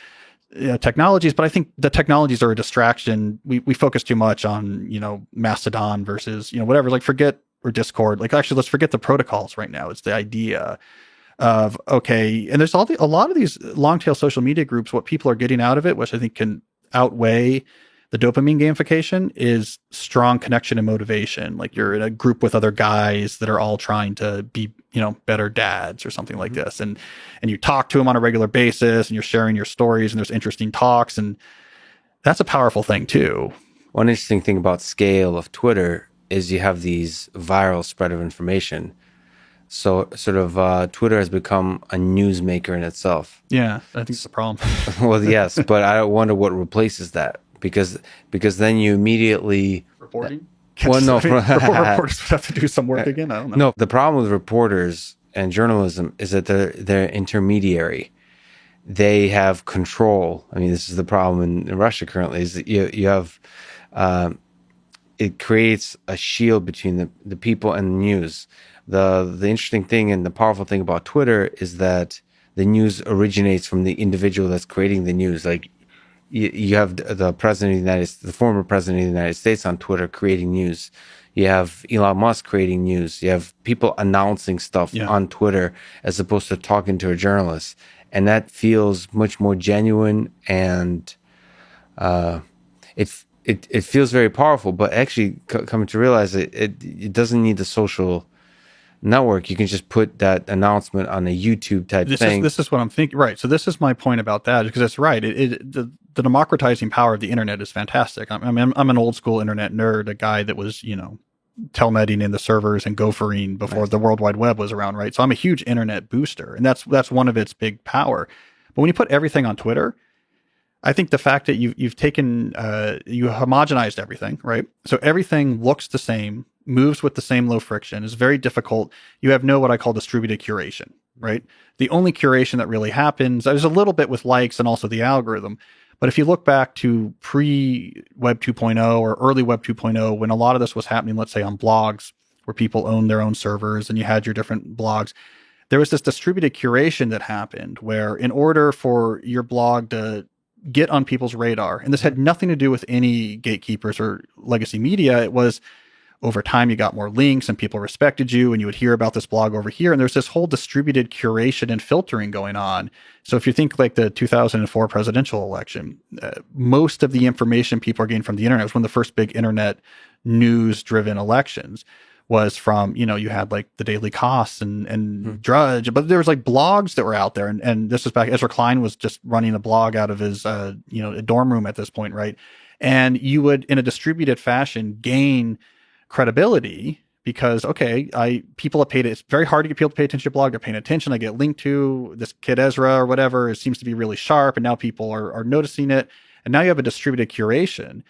technologies, but I think the technologies are a distraction. We focus too much on, Mastodon versus, whatever, like or Discord. Like actually, let's forget the protocols right now. It's the idea of, okay, and there's a lot of these long tail social media groups, what people are getting out of it, which I think can outweigh the dopamine gamification, is strong connection and motivation. Like you're in a group with other guys that are all trying to be, better dads or something like this. And you talk to them on a regular basis and you're sharing your stories and there's interesting talks. And that's a powerful thing too. One interesting thing about scale of Twitter is you have these viral spread of information. So sort of Twitter has become a newsmaker in itself. Yeah, I think it's a problem. Well, yes, but I wonder what replaces that because then you immediately reporting. Well, no, reporters would have to do some work again. I don't know. No, the problem with reporters and journalism is that they're intermediary, they have control. I mean, this is the problem in Russia currently, is that you have, it creates a shield between the people and the news. The interesting thing and the powerful thing about Twitter is that the news originates from the individual that's creating the news. Like you have the president of the United States, the former president of the United States on Twitter creating news. You have Elon Musk creating news. You have people announcing stuff on Twitter as opposed to talking to a journalist. And that feels much more genuine, and it feels very powerful. But actually, coming to realize it doesn't need the social network. You can just put that announcement on a YouTube type thing. This is what I'm thinking. Right. So this is my point about that, because it's right. The democratizing power of the internet is fantastic. I'm an old school internet nerd, a guy that was, telnetting in the servers and gophering before the World Wide Web was around, right? So I'm a huge internet booster, and that's one of its big power. But when you put everything on Twitter, I think the fact that you've taken you homogenized everything, right? So everything looks the same, moves with the same low friction, is very difficult. You have no what I call distributed curation, right? The only curation that really happens, there's a little bit with likes and also the algorithm. But if you look back to pre-Web 2.0 or early Web 2.0, when a lot of this was happening, let's say on blogs, where people owned their own servers and you had your different blogs, there was this distributed curation that happened where in order for your blog to get on people's radar, and this had nothing to do with any gatekeepers or legacy media, it was over time you got more links and people respected you and you would hear about this blog over here. And there's this whole distributed curation and filtering going on. So if you think like the 2004 presidential election, most of the information people are getting from the internet was one of the first big internet news driven elections was from, you had like the Daily Kos and Drudge, but there was like blogs that were out there. And this was back, Ezra Klein was just running a blog out of his, a dorm room at this point. Right. And you would, in a distributed fashion, gain credibility because, people have paid it. It's very hard to get people to pay attention to your blog. They're paying attention. I get linked to this kid Ezra or whatever. It seems to be really sharp. And now people are noticing it. And now you have a distributed curation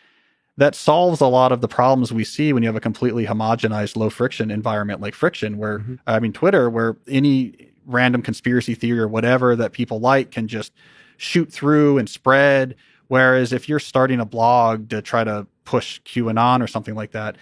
that solves a lot of the problems we see when you have a completely homogenized low friction environment like Friction, where, Twitter, where any random conspiracy theory or whatever that people like can just shoot through and spread. Whereas if you're starting a blog to try to push QAnon or something like that,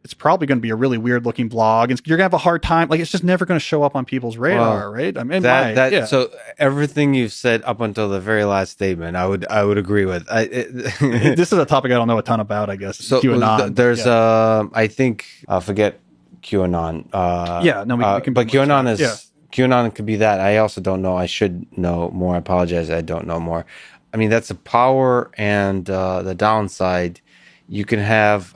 it's probably going to be a really weird looking blog and you're going to have a hard time. Like it's just never going to show up on people's radar, right? I mean, so everything you've said up until the very last statement, I would agree with. This is a topic I don't know a ton about, I guess. So QAnon. There's, I think, forget QAnon. We can but QAnon is, QAnon could be that. I also don't know. I should know more. I apologize. I don't know more. I mean, that's a power and the downside. You can have,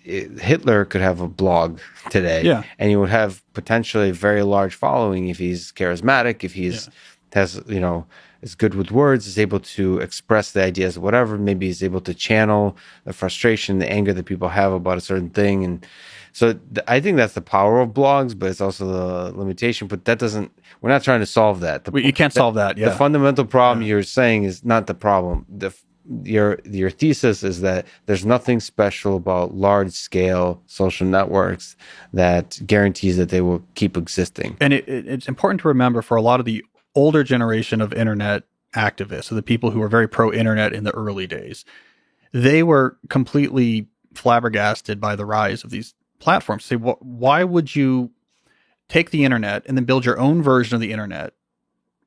Hitler could have a blog today, and he would have potentially a very large following if he's charismatic, if he's has, is good with words, is able to express the ideas, whatever. Maybe he's able to channel the frustration, the anger that people have about a certain thing. And so I think that's the power of blogs, but it's also the limitation. But we're not trying to solve that. You can't solve that. The fundamental problem you're saying is not the problem. Your thesis is that there's nothing special about large scale social networks that guarantees that they will keep existing. And it's important to remember for a lot of the older generation of internet activists, so the people who were very pro internet in the early days, they were completely flabbergasted by the rise of these platforms. Say, why would you take the internet and then build your own version of the internet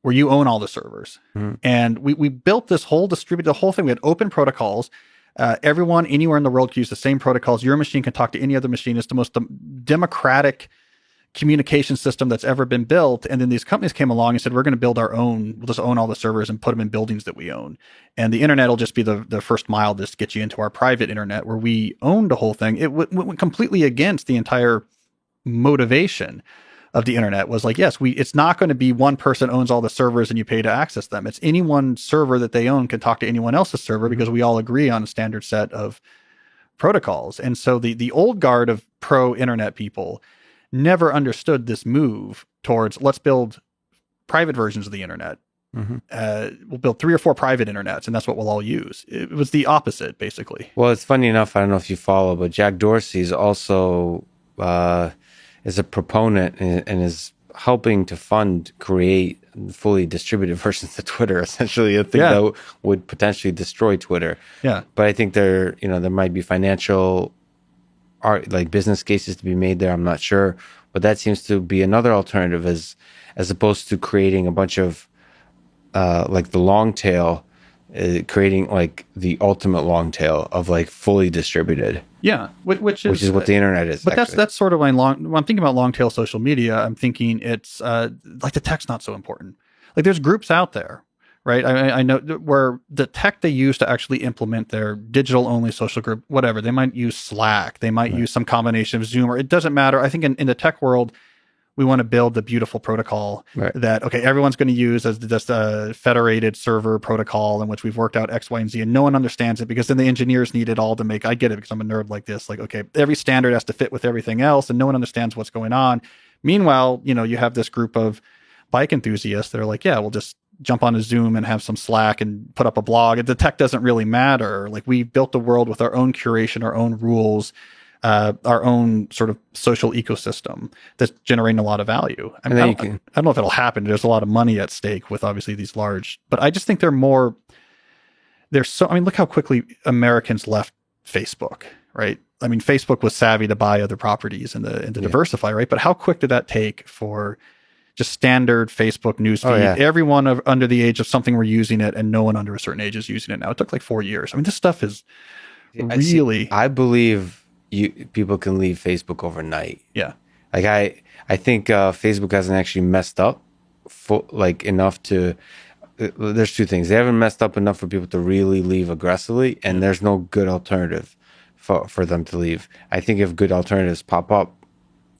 where you own all the servers? And we built this whole the whole thing. We had open protocols. Everyone anywhere in the world can use the same protocols. Your machine can talk to any other machine. It's the most democratic communication system that's ever been built. And then these companies came along and said, we're going to build our own. We'll just own all the servers and put them in buildings that we own. And the internet will just be the first mile to get you into our private internet where we owned the whole thing. It went completely against the entire motivation of the internet. Was like, yes, it's not going to be one person owns all the servers and you pay to access them. It's any one server that they own can talk to anyone else's server because we all agree on a standard set of protocols. And so the old guard of pro internet people never understood this move towards let's build private versions of the internet. We'll build 3 or 4 private internets and that's what we'll all use. It was the opposite, basically. Well, it's funny enough, I don't know if you follow, but Jack Dorsey's also is a proponent and is helping to create fully distributed versions of Twitter, essentially a thing that would potentially destroy Twitter. Yeah. But I think there might be financial like business cases to be made there. I'm not sure, but that seems to be another alternative as opposed to creating a bunch of like the long tail, creating like the ultimate long tail of like fully distributed. Yeah, which is what the internet is. But that's sort of when I'm thinking about long tail social media, I'm thinking it's like the tech's not so important. Like there's groups out there, right? I know where the tech they use to actually implement their digital only social group, whatever. They might use Slack, they might use some combination of Zoom, or it doesn't matter. I think in the tech world, we want to build the beautiful protocol that, okay, everyone's going to use as just a federated server protocol in which we've worked out X, Y, and Z, and no one understands it because then the engineers need it all to make, I get it because I'm a nerd like this, like, okay, every standard has to fit with everything else and no one understands what's going on. Meanwhile, you have this group of bike enthusiasts that are like, yeah, we'll just jump on a Zoom and have some Slack and put up a blog. The tech doesn't really matter. Like we built the world with our own curation, our own rules, our own sort of social ecosystem that's generating a lot of value. I don't know if it'll happen. There's a lot of money at stake with obviously these large, but I just think look how quickly Americans left Facebook, right? I mean, Facebook was savvy to buy other properties and to diversify, right? But how quick did that take for just standard Facebook newsfeed? Everyone under the age of something were using it and no one under a certain age is using it now. It took like 4 years. I mean, this stuff is really... I believe people can leave Facebook overnight. Yeah. Like I think Facebook hasn't actually messed up enough to, there's two things. They haven't messed up enough for people to really leave aggressively, and there's no good alternative for them to leave. I think if good alternatives pop up,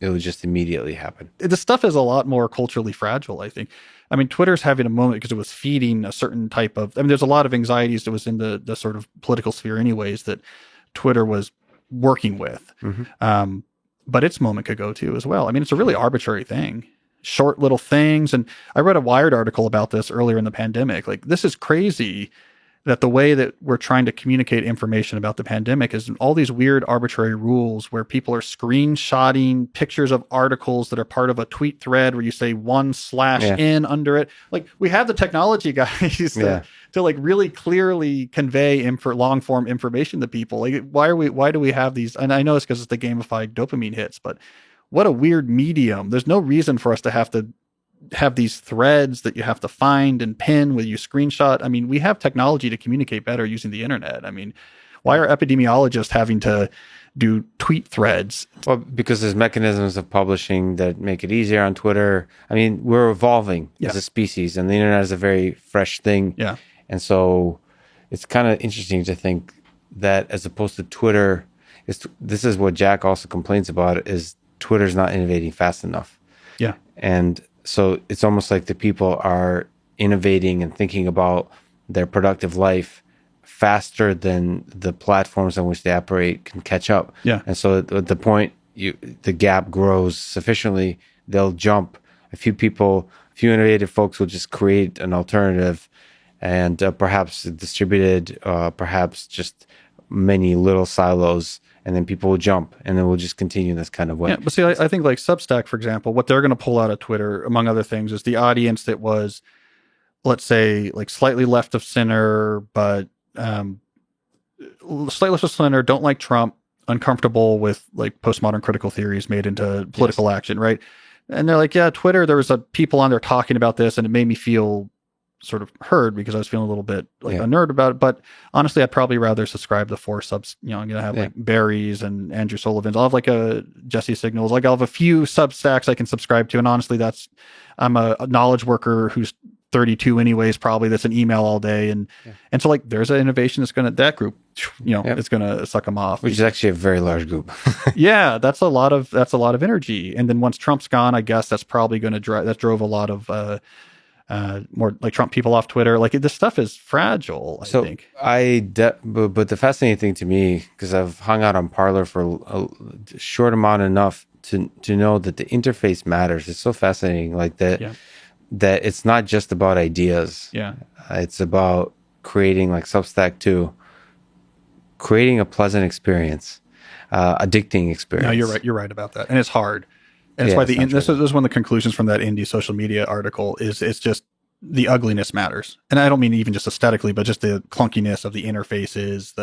it would just immediately happen. The stuff is a lot more culturally fragile, I think. I mean, Twitter's having a moment because it was feeding a certain type of, there's a lot of anxieties that was in the sort of political sphere anyways that Twitter was working with. Mm-hmm. But its moment could go to as well. I mean, it's a really arbitrary thing. Short little things. And I read a Wired article about this earlier in the pandemic. Like, this is crazy that the way that we're trying to communicate information about the pandemic is all these weird arbitrary rules where people are screenshotting pictures of articles that are part of a tweet thread where you say /in under it. Like, we have the technology, guys, to like really clearly convey long form information to people. Like, why do we have these? And I know it's because it's the gamified dopamine hits, but what a weird medium. There's no reason for us to have these threads that you have to find and pin with you screenshot. I mean, we have technology to communicate better using the internet. I mean, why are epidemiologists having to do tweet threads? Well, because there's mechanisms of publishing that make it easier on Twitter. I mean, we're evolving as a species, and the internet is a very fresh thing. Yeah. And so it's kind of interesting to think that as opposed to Twitter, this is what Jack also complains about, is Twitter's not innovating fast enough. Yeah. And so it's almost like the people are innovating and thinking about their productive life faster than the platforms on which they operate can catch up. Yeah. And so at the point the gap grows sufficiently, they'll jump. A few innovative folks will just create an alternative, and perhaps distributed, perhaps just many little silos, and then people will jump, and then we'll just continue this kind of way. Yeah, but see, I think like Substack, for example, what they're going to pull out of Twitter, among other things, is the audience that was, let's say, like slightly left of center, but slightly left of center, don't like Trump, uncomfortable with like postmodern critical theories made into political action, right? And they're like, yeah, Twitter, there was people on there talking about this, and it made me feel sort of heard because I was feeling a little bit like a nerd about it. But honestly, I'd probably rather subscribe to 4 subs. I'm going to have like Barry's and Andrew Sullivan's. I'll have like a Jesse Signals. Like, I'll have a few Substacks I can subscribe to. And honestly, I'm a knowledge worker who's 32 anyways, probably, that's an email all day. And so like, there's an innovation that's that group, it's going to suck them off. Which is actually a very large group. Yeah. That's a lot of energy. And then once Trump's gone, I guess that's probably going to drove a lot of, more like Trump people off Twitter. Like, this stuff is fragile, I think. But the fascinating thing to me, because I've hung out on Parler for a short amount enough to know that the interface matters. It's so fascinating, like that it's not just about ideas. Yeah, it's about creating, like Substack too, creating a pleasant experience, addicting experience. No, you're right about that, and it's hard. And it's why it's not this is one of the conclusions from that indie social media article is it's just the ugliness matters. And I don't mean even just aesthetically, but just the clunkiness of the interfaces,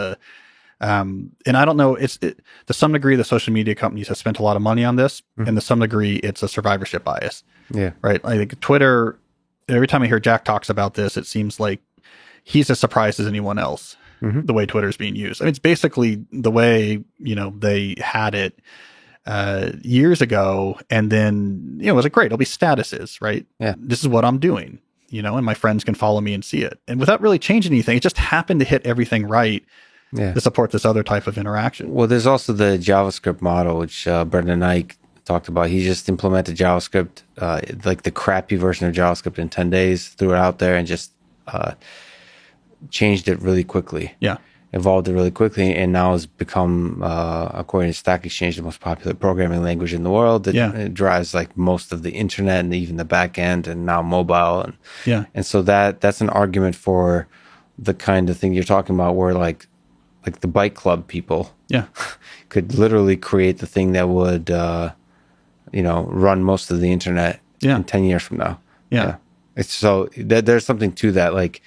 and I don't know, to some degree, the social media companies have spent a lot of money on this, and to some degree, it's a survivorship bias. Yeah. Right. I think Twitter, every time I hear Jack talks about this, it seems like he's as surprised as anyone else, the way Twitter is being used. I mean, it's basically the way, they had it years ago. And then, it was like, great, it'll be statuses, right? Yeah. This is what I'm doing, and my friends can follow me and see it. And without really changing anything, it just happened to hit everything right. Yeah. To support this other type of interaction. Well, there's also the JavaScript model, which Brendan Eich talked about. He just implemented JavaScript, like the crappy version of JavaScript in 10 days, threw it out there and just changed it really quickly. Yeah. Evolved it really quickly, and now has become, according to Stack Exchange, the most popular programming language in the world. It drives like most of the internet and even the back end and now mobile. And so that's an argument for the kind of thing you're talking about where like the bike club people could literally create the thing that would run most of the internet in 10 years from now. It's so there's something to that, like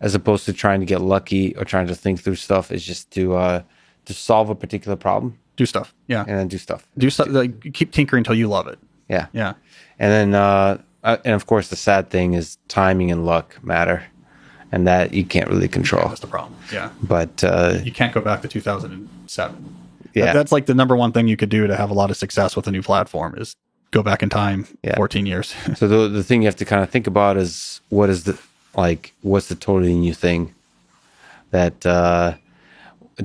as opposed to trying to get lucky or trying to think through stuff, is just to solve a particular problem, do stuff and then do stuff like keep tinkering until you love it. And then and of course the sad thing is timing and luck matter. And that you can't really control. That's the problem. Yeah. But you can't go back to 2007. Yeah. That's like the number one thing you could do to have a lot of success with a new platform is go back in time 14 years. So the thing you have to kind of think about is what's the totally new thing that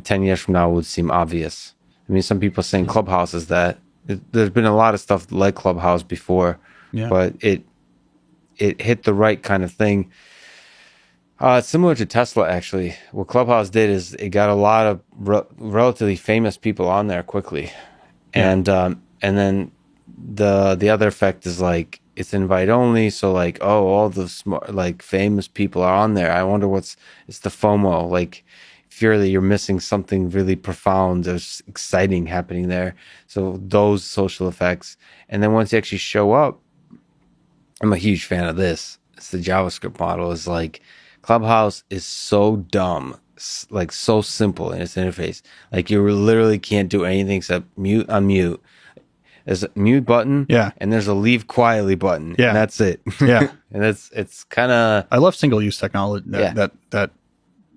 10 years from now would seem obvious. I mean, some people saying Clubhouse is that. There's been a lot of stuff like Clubhouse before, but it hit the right kind of thing. It's similar to Tesla, actually. What Clubhouse did is it got a lot of relatively famous people on there quickly, and then the other effect is like it's invite only. So like, all the smart, like famous people are on there. I wonder it's the FOMO. Like, fear that you're missing something really profound or exciting happening there. So those social effects, and then once you actually show up, I'm a huge fan of this. It's the JavaScript model. Is like. Clubhouse is so dumb, like so simple in its interface. Like you literally can't do anything except mute, unmute. There's a mute button, and there's a leave quietly button, and that's it. And it's kind of. I love single use technology. That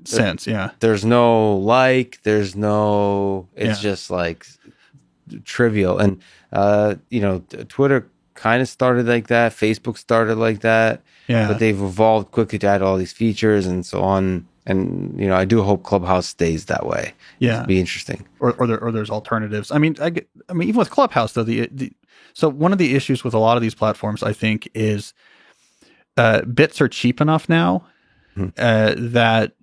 sense, There's no there's no. It's just like trivial, and Twitter kind of started like that. Facebook started like that. But they've evolved quickly to add all these features and so on. And, I do hope Clubhouse stays that way. It'd be interesting. Or there's alternatives. I mean, even with Clubhouse, though, so one of the issues with a lot of these platforms, I think, is bits are cheap enough now that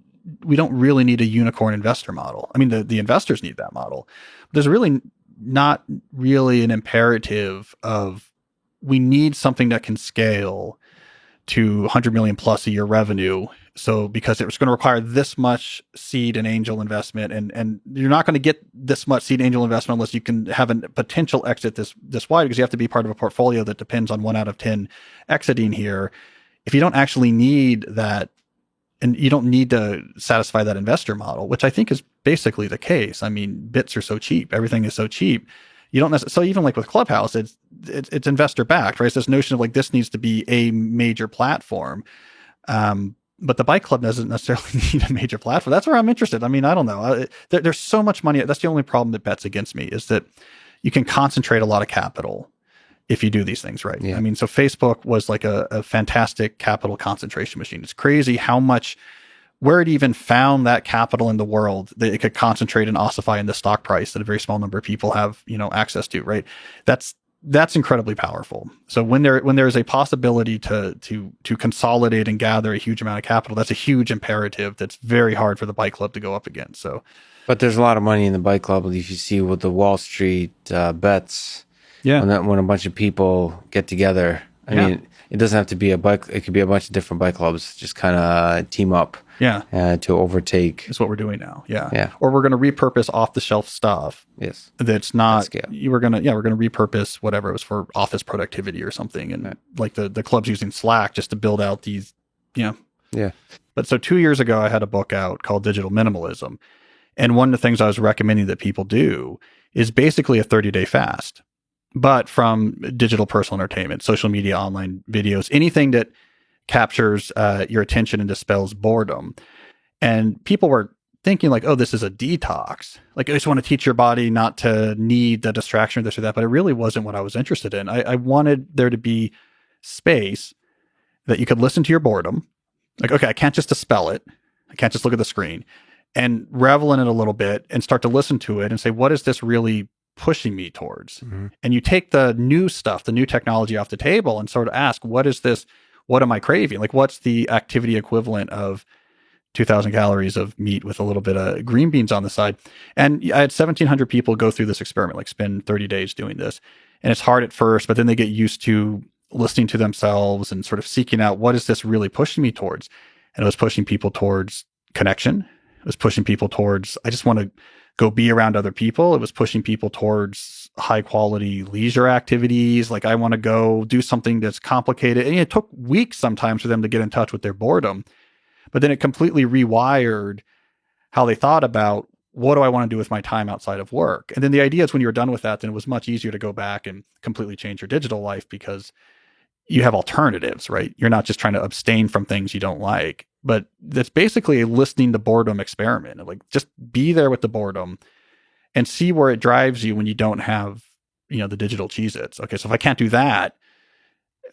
we don't really need a unicorn investor model. I mean, the investors need that model. There's really not really an imperative of we need something that can scale to 100 million plus a year revenue. So because it's going to require this much seed and angel investment, and you're not going to get this much seed angel investment unless you can have a potential exit this wide, because you have to be part of a portfolio that depends on 1 out of 10 exiting here. If you don't actually need that, and you don't need to satisfy that investor model, which I think is basically the case. I mean, bits are so cheap. Everything is so cheap. You don't necessarily, so even like with Clubhouse, it's investor backed, right? It's this notion of like, this needs to be a major platform. But the bike club doesn't necessarily need a major platform. That's where I'm interested. I mean, I don't know. There's so much money. That's the only problem that bets against me, is that you can concentrate a lot of capital if you do these things right. I mean, so Facebook was like a fantastic capital concentration machine. It's crazy how much, where it even found that capital in the world that it could concentrate and ossify in the stock price that a very small number of people have, access to, right? That's incredibly powerful. So when there is a possibility to consolidate and gather a huge amount of capital, that's a huge imperative that's very hard for the bike club to go up against. So, but there's a lot of money in the bike club. If you see with the Wall Street bets, when a bunch of people get together, I mean, it doesn't have to be a bike. It could be a bunch of different bike clubs. Just kind of team up. Yeah. To overtake. Is what we're doing now. Yeah. Yeah. Or we're going to repurpose off the shelf stuff. Yes. That's not, scale. we're going to repurpose whatever it was for office productivity or something. And like the club's using Slack just to build out these, Yeah. But so 2 years ago, I had a book out called Digital Minimalism. And one of the things I was recommending that people do is basically a 30-day fast, but from digital personal entertainment, social media, online videos, anything that captures your attention and dispels boredom. And people were thinking like, oh, this is a detox. Like, I just want to teach your body not to need the distraction or this or that. But it really wasn't what I was interested in. I wanted there to be space that you could listen to your boredom. Like, okay, I can't just dispel it. I can't just look at the screen, and revel in it a little bit and start to listen to it and say, what is this really pushing me towards? Mm-hmm. And you take the new stuff, the new technology off the table and sort of ask, what is this? What am I craving? Like, what's the activity equivalent of 2,000 calories of meat with a little bit of green beans on the side? And I had 1,700 people go through this experiment, like spend 30 days doing this. And it's hard at first, but then they get used to listening to themselves and sort of seeking out, what is this really pushing me towards? And it was pushing people towards connection. It was pushing people towards, I just want to go be around other people. It was pushing people towards high quality leisure activities. Like, I want to go do something that's complicated. And it took weeks sometimes for them to get in touch with their boredom. But then it completely rewired how they thought about, what do I want to do with my time outside of work? And then the idea is when you were done with that, then it was much easier to go back and completely change your digital life because you have alternatives, right? You're not just trying to abstain from things you don't like, but that's basically a listening to boredom experiment. Like, just be there with the boredom and see where it drives you when you don't have, the digital Cheez-Its. Okay, so if I can't do that,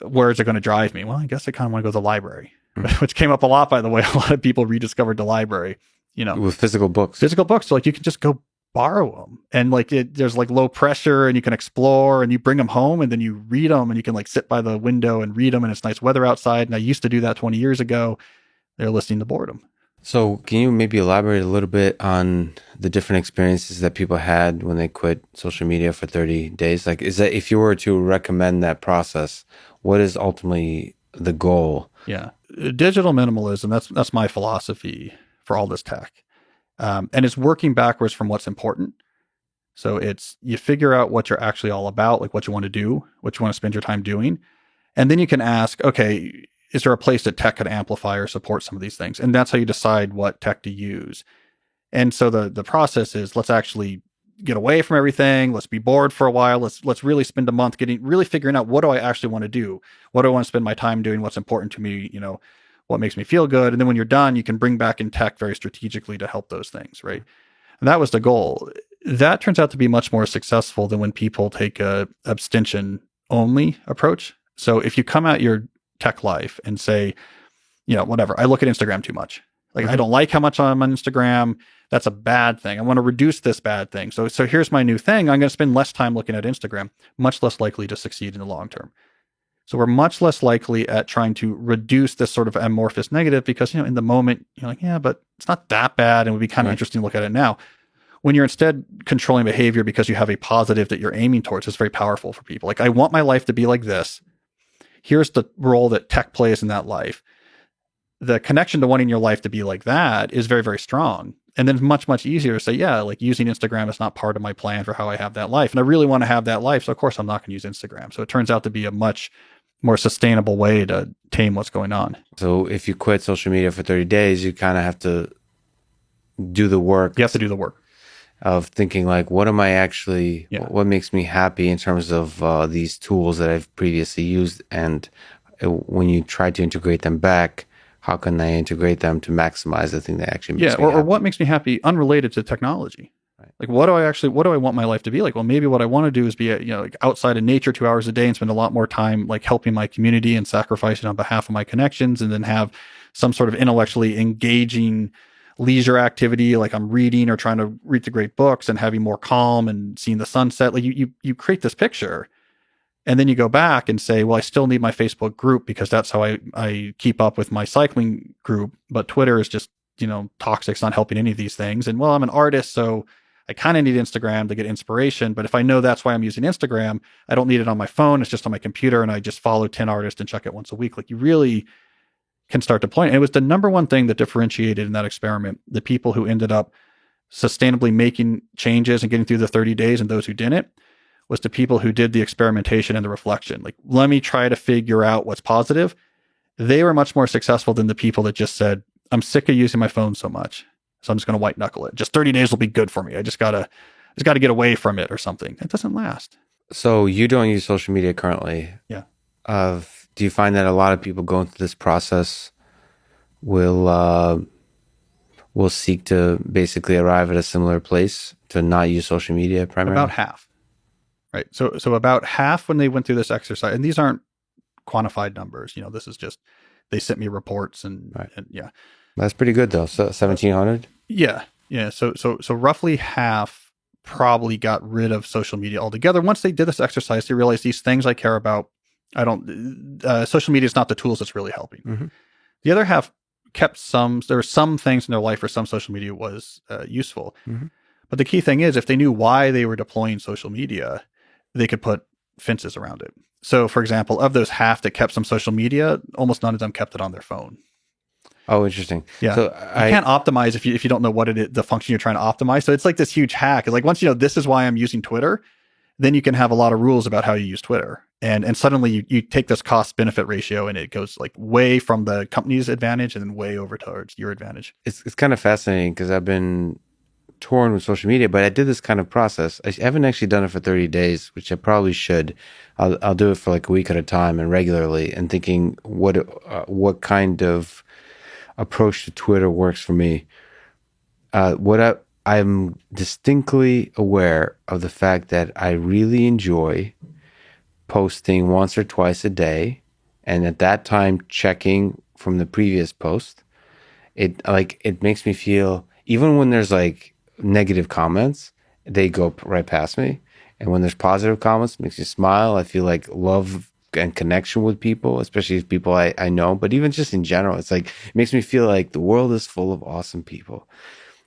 where is it going to drive me? Well, I guess I kind of want to go to the library, which came up a lot, by the way. A lot of people rediscovered the library, with physical books. So like, you can just go borrow them, and like there's like low pressure, and you can explore, and you bring them home, and then you read them, and you can like sit by the window and read them, and it's nice weather outside. And I used to do that 20 years ago. They're listening to boredom. So can you maybe elaborate a little bit on the different experiences that people had when they quit social media for 30 days? Like, is that, if you were to recommend that process, what is ultimately the goal? Yeah. Digital minimalism, that's my philosophy for all this tech. And it's working backwards from what's important. So it's, you figure out what you're actually all about, like what you want to do, what you want to spend your time doing. And then you can ask, okay, is there a place that tech could amplify or support some of these things? And that's how you decide what tech to use. And so the process is, let's actually get away from everything. Let's be bored for a while. Let's really spend a month really figuring out, what do I actually want to do? What do I want to spend my time doing? What's important to me? What makes me feel good? And then when you're done, you can bring back in tech very strategically to help those things, right? And that was the goal. That turns out to be much more successful than when people take a abstention only approach. So if you come at your tech life and say, whatever, I look at Instagram too much. Like, I don't like how much I'm on Instagram. That's a bad thing. I want to reduce this bad thing. So here's my new thing. I'm going to spend less time looking at Instagram, much less likely to succeed in the long term. So we're much less likely at trying to reduce this sort of amorphous negative because, in the moment, you're like, yeah, but it's not that bad. And it would be kind of interesting to look at it now. When you're instead controlling behavior because you have a positive that you're aiming towards, it's very powerful for people. Like, I want my life to be like this. Here's the role that tech plays in that life. The connection to wanting your life to be like that is very, very strong. And then it's much, much easier to say, yeah, like, using Instagram is not part of my plan for how I have that life. And I really want to have that life. So of course I'm not going to use Instagram. So it turns out to be a much more sustainable way to tame what's going on. So if you quit social media for 30 days, you kind of have to do the work. You have to do the work of thinking, like, what am I actually, what makes me happy in terms of these tools that I've previously used? And when you try to integrate them back, how can I integrate them to maximize the thing that actually makes me happy? Or what makes me happy unrelated to technology? Right. Like, what do I want my life to be like? Well, maybe what I want to do is be, like, outside in nature 2 hours a day and spend a lot more time, like, helping my community and sacrificing on behalf of my connections, and then have some sort of intellectually engaging leisure activity, like I'm reading or trying to read the great books and having more calm and seeing the sunset. Like, you create this picture, and then you go back and say, well, I still need my Facebook group because that's how I keep up with my cycling group. But Twitter is just, toxic. It's not helping any of these things. And, well, I'm an artist, so I kind of need Instagram to get inspiration, but if I know that's why I'm using Instagram, I don't need it on my phone. It's just on my computer, and I just follow 10 artists and check it once a week. Like, you really can start deploying. And it was the number one thing that differentiated in that experiment the people who ended up sustainably making changes and getting through the 30 days and those who didn't was the people who did the experimentation and the reflection. Like, let me try to figure out what's positive. They were much more successful than the people that just said, I'm sick of using my phone so much, so I'm just going to white knuckle it. Just 30 days will be good for me. I just gotta get away from it or something. It doesn't last. So you don't use social media currently. Yeah. Do you find that a lot of people going through this process will seek to basically arrive at a similar place to not use social media primarily? About half. Right. So about half when they went through this exercise, and these aren't quantified numbers, this is just, they sent me reports and yeah. That's pretty good though. So 1,700? Yeah. Yeah. So roughly half probably got rid of social media altogether. Once they did this exercise, they realized these things I care about, social media is not the tools that's really helping. Mm-hmm. The other half kept there were some things in their life where some social media was useful. Mm-hmm. But the key thing is, if they knew why they were deploying social media, they could put fences around it. So, for example, of those half that kept some social media, almost none of them kept it on their phone. Oh, interesting. Yeah. So you can't optimize if you don't know what it is, the function you're trying to optimize. So it's like this huge hack. It's like, once you know this is why I'm using Twitter, then you can have a lot of rules about how you use Twitter. And suddenly you take this cost benefit ratio and it goes like way from the company's advantage and then way over towards your advantage. It's kind of fascinating because I've been torn with social media, but I did this kind of process. I haven't actually done it for 30 days, which I probably should. I'll do it for like a week at a time and regularly, and thinking what kind of approach to Twitter works for me. I'm distinctly aware of the fact that I really enjoy posting once or twice a day, and at that time checking from the previous post. It makes me feel, even when there's like negative comments, they go right past me, and when there's positive comments, it makes you smile. I feel like love and connection with people, especially if people I know, but even just in general, it's like, it makes me feel like the world is full of awesome people.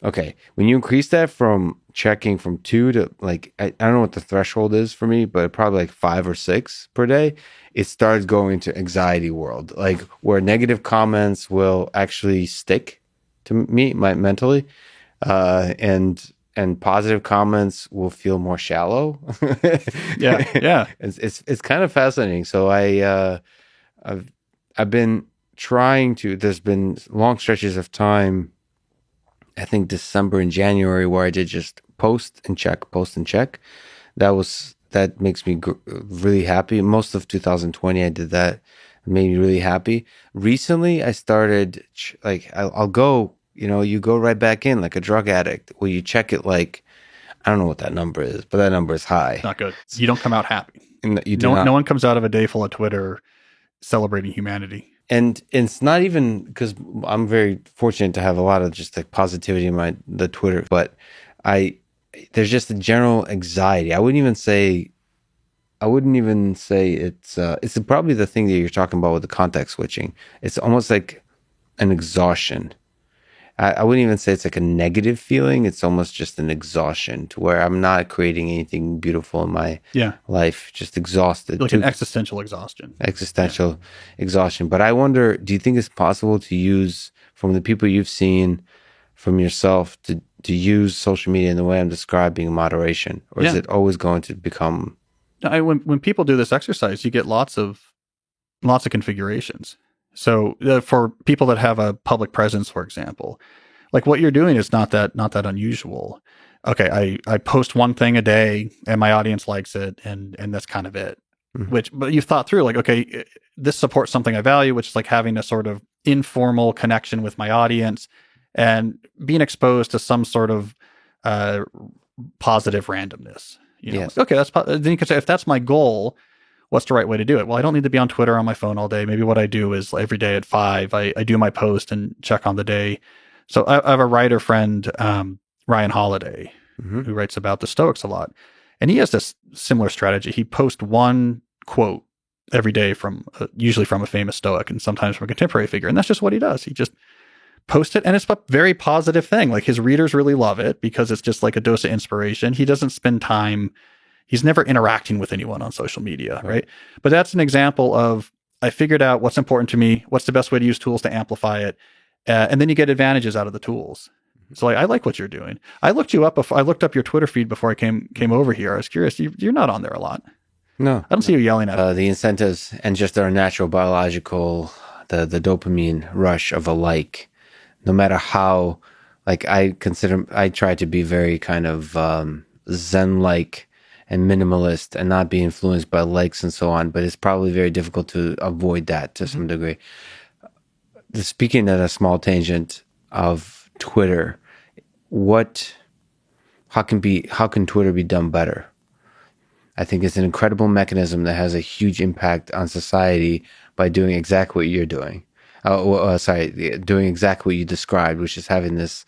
Okay, when you increase that from checking from 2 to like, I don't know what the threshold is for me, but probably like 5 or 6 per day, it starts going to anxiety world, like where negative comments will actually stick to me mentally, and positive comments will feel more shallow. Yeah. It's kind of fascinating. So I've been trying to. There's been long stretches of time, I think December and January, where I did just post and check. That makes me really happy. Most of 2020, I did that. It made me really happy. Recently, I started I'll go. You go right back in like a drug addict, where you check it like, I don't know what that number is, but that number is high. Not good. You don't come out happy. No one comes out of a day full of Twitter celebrating humanity. And it's not even because I'm very fortunate to have a lot of just like positivity in the Twitter, but there's just a general anxiety. I wouldn't even say it's probably the thing that you're talking about with the context switching. It's almost like an exhaustion. I wouldn't even say it's like a negative feeling. It's almost just an exhaustion, to where I'm not creating anything beautiful in my life, just exhausted. Like an existential exhaustion. Exhaustion. But I wonder, do you think it's possible to use, from the people you've seen, from yourself, to use social media in the way I'm describing, in moderation? Or is it always going to become... When people do this exercise, you get lots of configurations. So for people that have a public presence, for example, like what you're doing is not that unusual. Okay, I post one thing a day and my audience likes it, and that's kind of it. Mm-hmm. But you've thought through, like, okay, this supports something I value, which is like having a sort of informal connection with my audience and being exposed to some sort of positive randomness. Yes. Okay, then you can say, if that's my goal, what's the right way to do it? Well, I don't need to be on Twitter on my phone all day. Maybe what I do is every day at 5, I do my post and check on the day. So I have a writer friend, Ryan Holiday, who writes about the Stoics a lot. And he has this similar strategy. He posts one quote every day from usually from a famous Stoic and sometimes from a contemporary figure. And that's just what he does. He just post it, and it's a very positive thing. Like his readers really love it because it's just like a dose of inspiration. He doesn't spend time, he's never interacting with anyone on social media, right? But that's an example of, I figured out what's important to me, what's the best way to use tools to amplify it, and then you get advantages out of the tools. So like, I like what you're doing. I looked you up before, I looked up your Twitter feed before I came over here. I was curious. You're not on there a lot. No, I don't see you yelling at the incentives and just our natural biological, the dopamine rush of a like. No matter how, like I try to be very kind of Zen-like and minimalist and not be influenced by likes and so on. But it's probably very difficult to avoid that to some degree. Speaking at a small tangent of Twitter, how can Twitter be done better? I think it's an incredible mechanism that has a huge impact on society by doing exactly what you're doing. Doing exactly what you described, which is having this.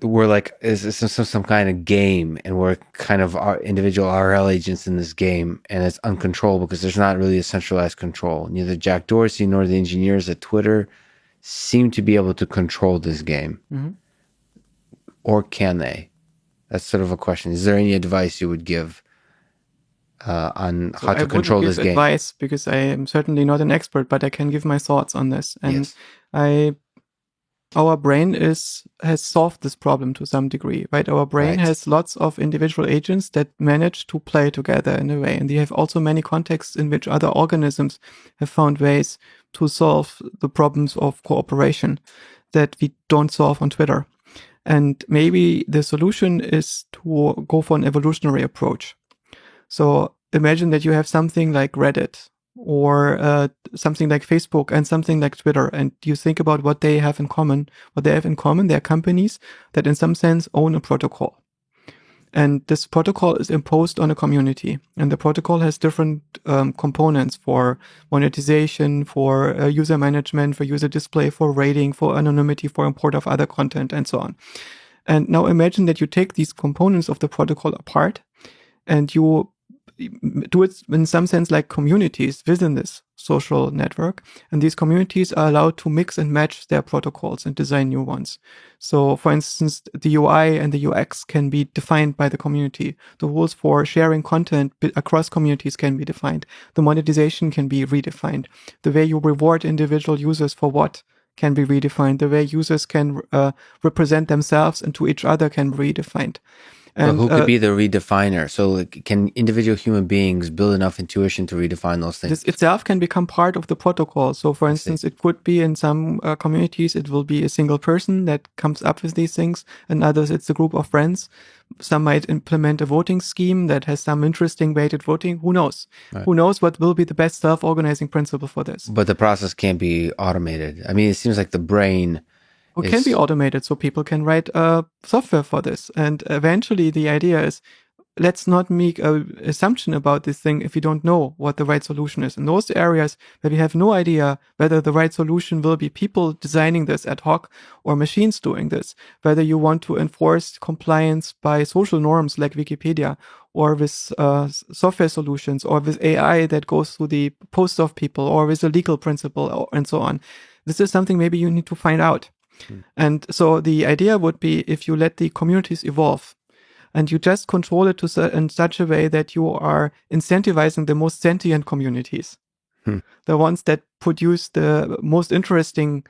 We're like is some kind of game, and we're kind of our individual RL agents in this game, and it's uncontrollable because there's not really a centralized control. Neither Jack Dorsey nor the engineers at Twitter seem to be able to control this game, or can they? That's sort of a question. Is there any advice you would give on how to control this game? Advice, because I am certainly not an expert, but I can give my thoughts on this. And our brain has solved this problem to some degree, right? Our brain has lots of individual agents that manage to play together in a way. And they have also many contexts in which other organisms have found ways to solve the problems of cooperation that we don't solve on Twitter. And maybe the solution is to go for an evolutionary approach. So imagine that you have something like Reddit or something like Facebook and something like Twitter, and you think about what they have in common. What they have in common, they're companies that in some sense own a protocol. And this protocol is imposed on a community. And the protocol has different components for monetization, for user management, for user display, for rating, for anonymity, for import of other content, and so on. And now imagine that you take these components of the protocol apart and you do it in some sense like communities within this social network. And these communities are allowed to mix and match their protocols and design new ones. So for instance, the UI and the UX can be defined by the community. The rules for sharing content across communities can be defined. The monetization can be redefined. The way you reward individual users for what can be redefined. The way users can represent themselves and to each other can be redefined. And who could be the redefiner? So can individual human beings build enough intuition to redefine those things? This itself can become part of the protocol. So for instance, it could be in some communities, it will be a single person that comes up with these things. In others, it's a group of friends. Some might implement a voting scheme that has some interesting weighted voting. Who knows? Right. Who knows what will be the best self-organizing principle for this? But the process can't be automated. I mean, it seems like the brain... It can be automated, so people can write software for this. And eventually the idea is, let's not make an assumption about this thing if we don't know what the right solution is. In those areas where we have no idea whether the right solution will be people designing this ad hoc or machines doing this, whether you want to enforce compliance by social norms like Wikipedia or with software solutions or with AI that goes through the posts of people or with a legal principle and so on. This is something maybe you need to find out. And so the idea would be if you let the communities evolve and you just control it in such a way that you are incentivizing the most sentient communities, the ones that produce the most interesting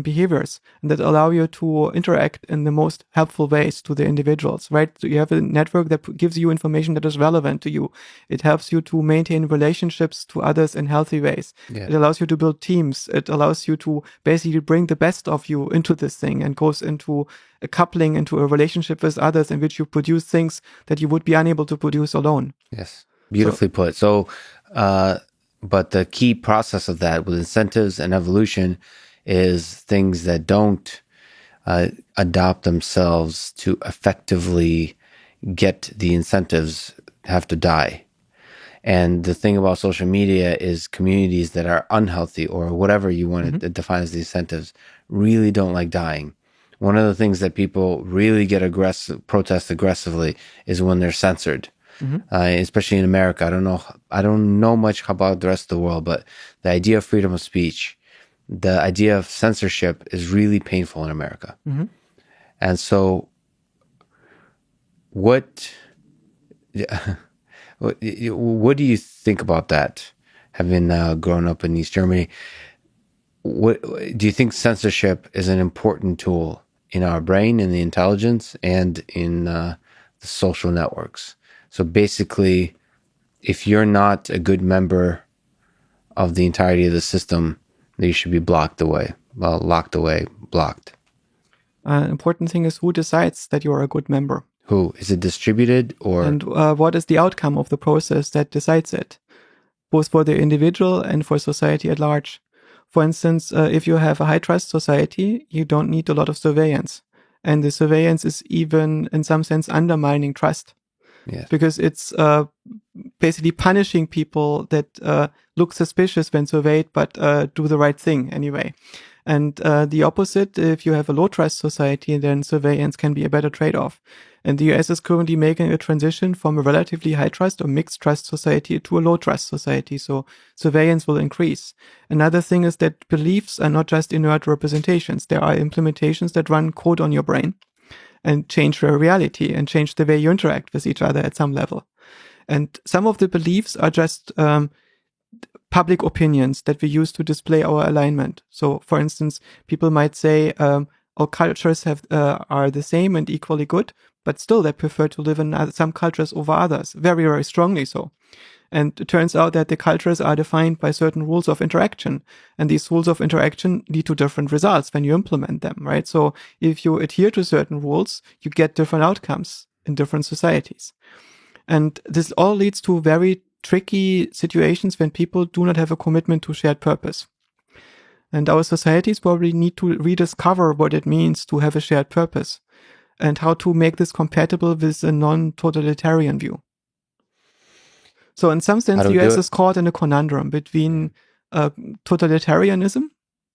behaviors and that allow you to interact in the most helpful ways to the individuals, right? So you have a network that gives you information that is relevant to you. It helps you to maintain relationships to others in healthy ways. Yeah. It allows you to build teams. It allows you to basically bring the best of you into this thing and goes into a coupling, into a relationship with others in which you produce things that you would be unable to produce alone. Yes, beautifully put. So, but the key process of that with incentives and evolution is things that don't adopt themselves to effectively get the incentives have to die. And the thing about social media is communities that are unhealthy or whatever you want to define as the incentives really don't like dying. One of the things that people really get protest aggressively is when they're censored. Especially in America. I don't know much about the rest of the world, but the idea of freedom of speech the idea of censorship is really painful in America. Mm-hmm. And so what do you think about that, having grown up in East Germany? What do you think censorship is an important tool in our brain, in the intelligence, and in the social networks? So basically, if you're not a good member of the entirety of the system, then you should be locked away, blocked. Important thing is who decides that you are a good member. Who? Is it distributed or? And what is the outcome of the process that decides it, both for the individual and for society at large? For instance, if you have a high trust society, you don't need a lot of surveillance. And the surveillance is even in some sense undermining trust. Yes. Because it's basically punishing people that look suspicious when surveyed, but do the right thing anyway. And the opposite, if you have a low trust society, then surveillance can be a better trade-off. And the US is currently making a transition from a relatively high trust or mixed trust society to a low trust society. So surveillance will increase. Another thing is that beliefs are not just inert representations. There are implementations that run code on your brain and change your reality and change the way you interact with each other at some level. And some of the beliefs are just public opinions that we use to display our alignment. So, for instance, people might say all cultures are the same and equally good, but still they prefer to live in some cultures over others, very, very strongly so. And it turns out that the cultures are defined by certain rules of interaction. And these rules of interaction lead to different results when you implement them, right? So if you adhere to certain rules, you get different outcomes in different societies. And this all leads to very tricky situations when people do not have a commitment to shared purpose. And our societies probably need to rediscover what it means to have a shared purpose and how to make this compatible with a non-totalitarian view. So in some sense, the US is caught in a conundrum between totalitarianism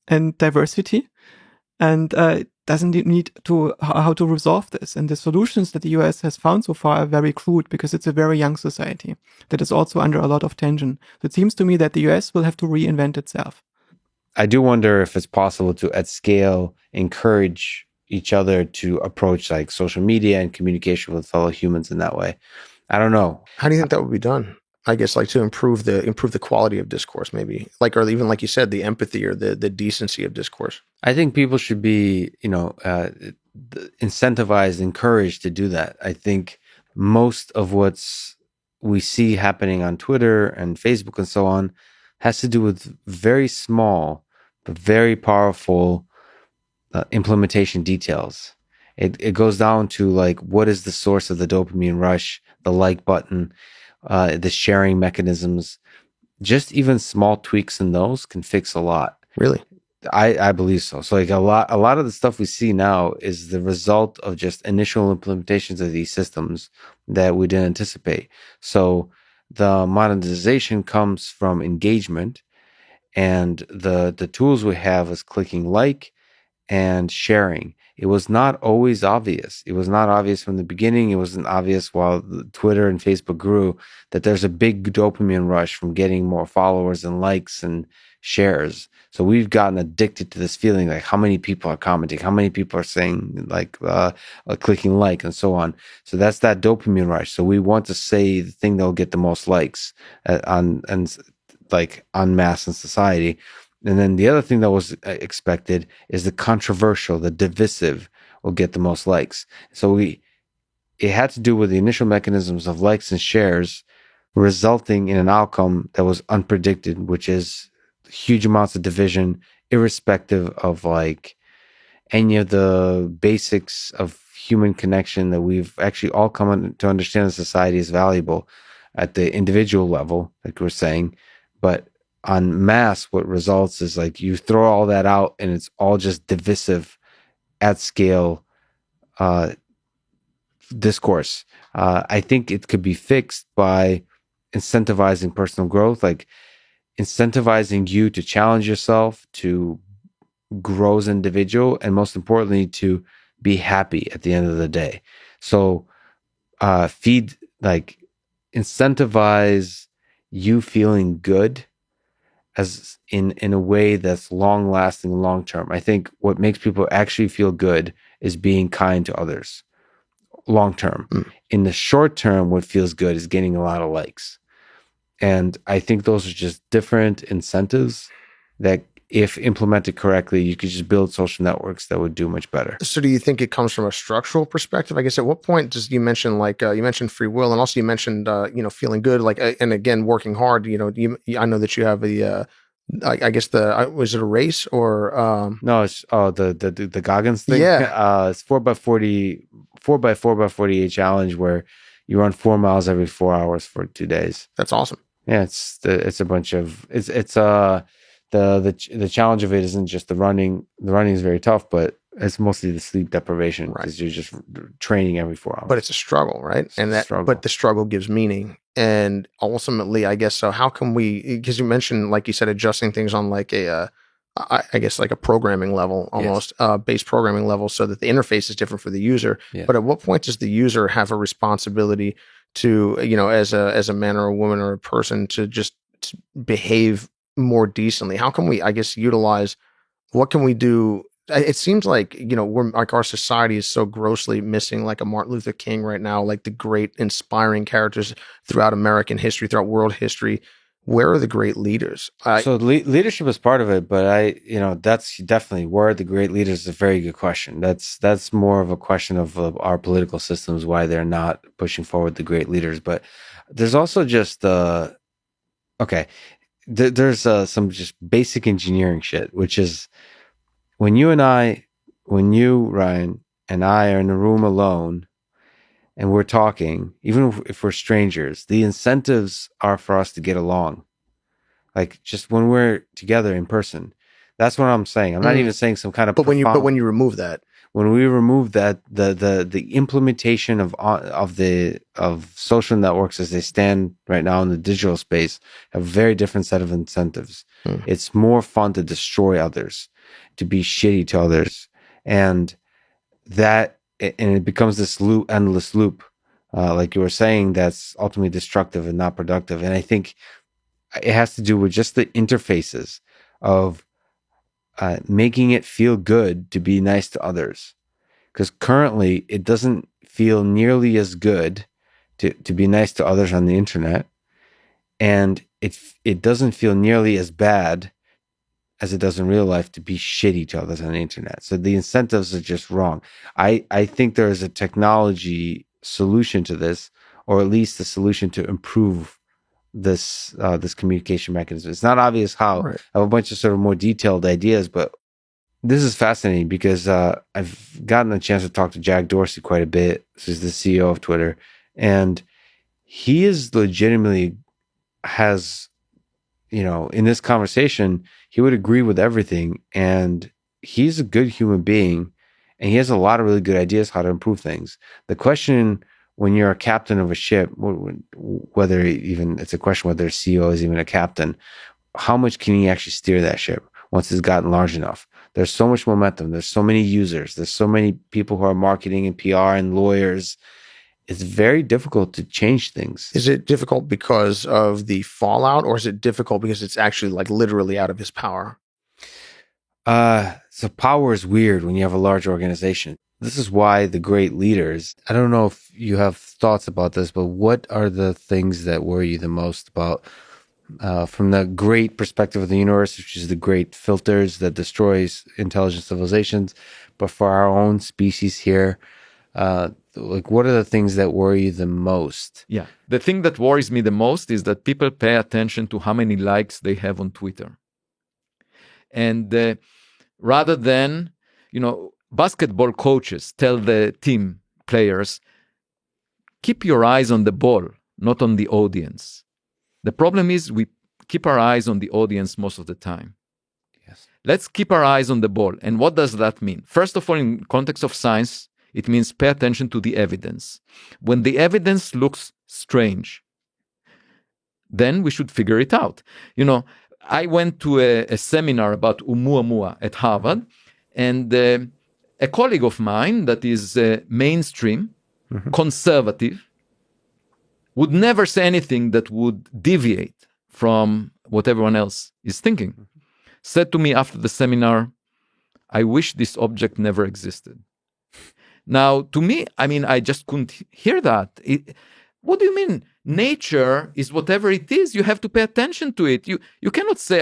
and diversity, and doesn't need to how to resolve this. And the solutions that the US has found so far are very crude because it's a very young society that is also under a lot of tension. So it seems to me that the US will have to reinvent itself. I do wonder if it's possible to, at scale, encourage each other to approach like social media and communication with fellow humans in that way. I don't know. How do you think that would be done? I guess like to improve the quality of discourse, maybe, like, or even like you said, the empathy or the decency of discourse. I think people should be, incentivized, encouraged to do that. I think most of we see happening on Twitter and Facebook and so on has to do with very small but very powerful implementation details. It goes down to like, what is the source of the dopamine rush, the like button, the sharing mechanisms. Just even small tweaks in those can fix a lot. Really? I believe so. So like a lot of the stuff we see now is the result of just initial implementations of these systems that we didn't anticipate. So the monetization comes from engagement, and the tools we have is clicking like and sharing. It was not always obvious. It was not obvious from the beginning. It wasn't obvious while Twitter and Facebook grew that there's a big dopamine rush from getting more followers and likes and shares. So we've gotten addicted to this feeling, like how many people are commenting, how many people are saying like clicking like and so on. So that's that dopamine rush. So we want to say the thing that will get the most likes en masse in society. And then the other thing that was expected is the controversial, the divisive will get the most likes. So it had to do with the initial mechanisms of likes and shares, resulting in an outcome that was unpredicted, which is huge amounts of division, irrespective of like any of the basics of human connection that we've actually all come to understand in society is valuable at the individual level, like we're saying, but en masse, what results is like you throw all that out and it's all just divisive at scale discourse. I think it could be fixed by incentivizing personal growth, like incentivizing you to challenge yourself, to grow as an individual, and most importantly, to be happy at the end of the day. So incentivize you feeling good as in a way that's long lasting, long term. I think what makes people actually feel good is being kind to others long term. In the short term, what feels good is getting a lot of likes. And I think those are just different incentives that, if implemented correctly, you could just build social networks that would do much better. So do you think it comes from a structural perspective? I guess at what point does you mention you mentioned free will, and also you mentioned feeling good, and again working hard. I know that you have I guess was it a race or no, it's the Goggins thing. Yeah, it's 4x48 challenge where you run 4 miles every 4 hours for 2 days. That's awesome. Yeah, it's a bunch of the challenge of it isn't just the running. The running is very tough, but it's mostly the sleep deprivation because you're just training every 4 hours. But it's a struggle, right? But the struggle gives meaning, and ultimately, I guess so. How can we? Because you mentioned, like you said, adjusting things on like I guess like a programming level, almost base programming level, so that the interface is different for the user. Yeah. But at what point does the user have a responsibility to, as a man or a woman or a person, to just behave more decently? How can we, I guess, utilize? What can we do? It seems like, we're like, our society is so grossly missing like a Martin Luther King right now, like the great inspiring characters throughout American history, throughout world history. Where are the great leaders? So leadership is part of it, but that's definitely, where are the great leaders is a very good question. That's more of a question of our political systems, why they're not pushing forward the great leaders. But there's also just there's some just basic engineering shit, which is when you, Ryan, and I are in a room alone and we're talking, even if we're strangers, the incentives are for us to get along. Like just when we're together in person, that's what I'm saying. I'm not even saying some kind of. But when you remove that, when we remove that, the implementation of social networks as they stand right now in the digital space have a very different set of incentives. It's more fun to destroy others, to be shitty to others, and it becomes this endless loop, like you were saying, that's ultimately destructive and not productive. And I think it has to do with just the interfaces of making it feel good to be nice to others. Because currently it doesn't feel nearly as good to be nice to others on the internet. And it doesn't feel nearly as bad as it does in real life to be shitty to others on the internet. So the incentives are just wrong. I think there is a technology solution to this, or at least a solution to improve this communication mechanism. It's not obvious how. Right. I have a bunch of sort of more detailed ideas, but this is fascinating because I've gotten a chance to talk to Jack Dorsey quite a bit. He's the CEO of Twitter, and he is legitimately has, in this conversation, he would agree with everything, and he's a good human being, and he has a lot of really good ideas how to improve things. The question, when you're a captain of a ship, whether even it's a question whether a CEO is even a captain, how much can he actually steer that ship once it's gotten large enough? There's so much momentum. There's so many users. There's so many people who are marketing and PR and lawyers. It's very difficult to change things. Is it difficult because of the fallout, or is it difficult because it's actually like literally out of his power? So power is weird when you have a large organization. This is why the great leaders, I don't know if you have thoughts about this, but what are the things that worry you the most about, from the great perspective of the universe, which is the great filters that destroys intelligent civilizations, but for our own species here, like what are the things that worry you the most? Yeah. The thing that worries me the most is that people pay attention to how many likes they have on Twitter. And rather than, basketball coaches tell the team players, keep your eyes on the ball, not on the audience. The problem is we keep our eyes on the audience most of the time. Yes. Let's keep our eyes on the ball. And what does that mean? First of all, in context of science, it means pay attention to the evidence. When the evidence looks strange, then we should figure it out. I went to a seminar about Oumuamua at Harvard, and a colleague of mine that is mainstream, conservative, would never say anything that would deviate from what everyone else is thinking, said to me after the seminar, "I wish this object never existed." Now, to me, I mean, I just couldn't hear that. What do you mean? Nature is whatever it is. You have to pay attention to it. You cannot say,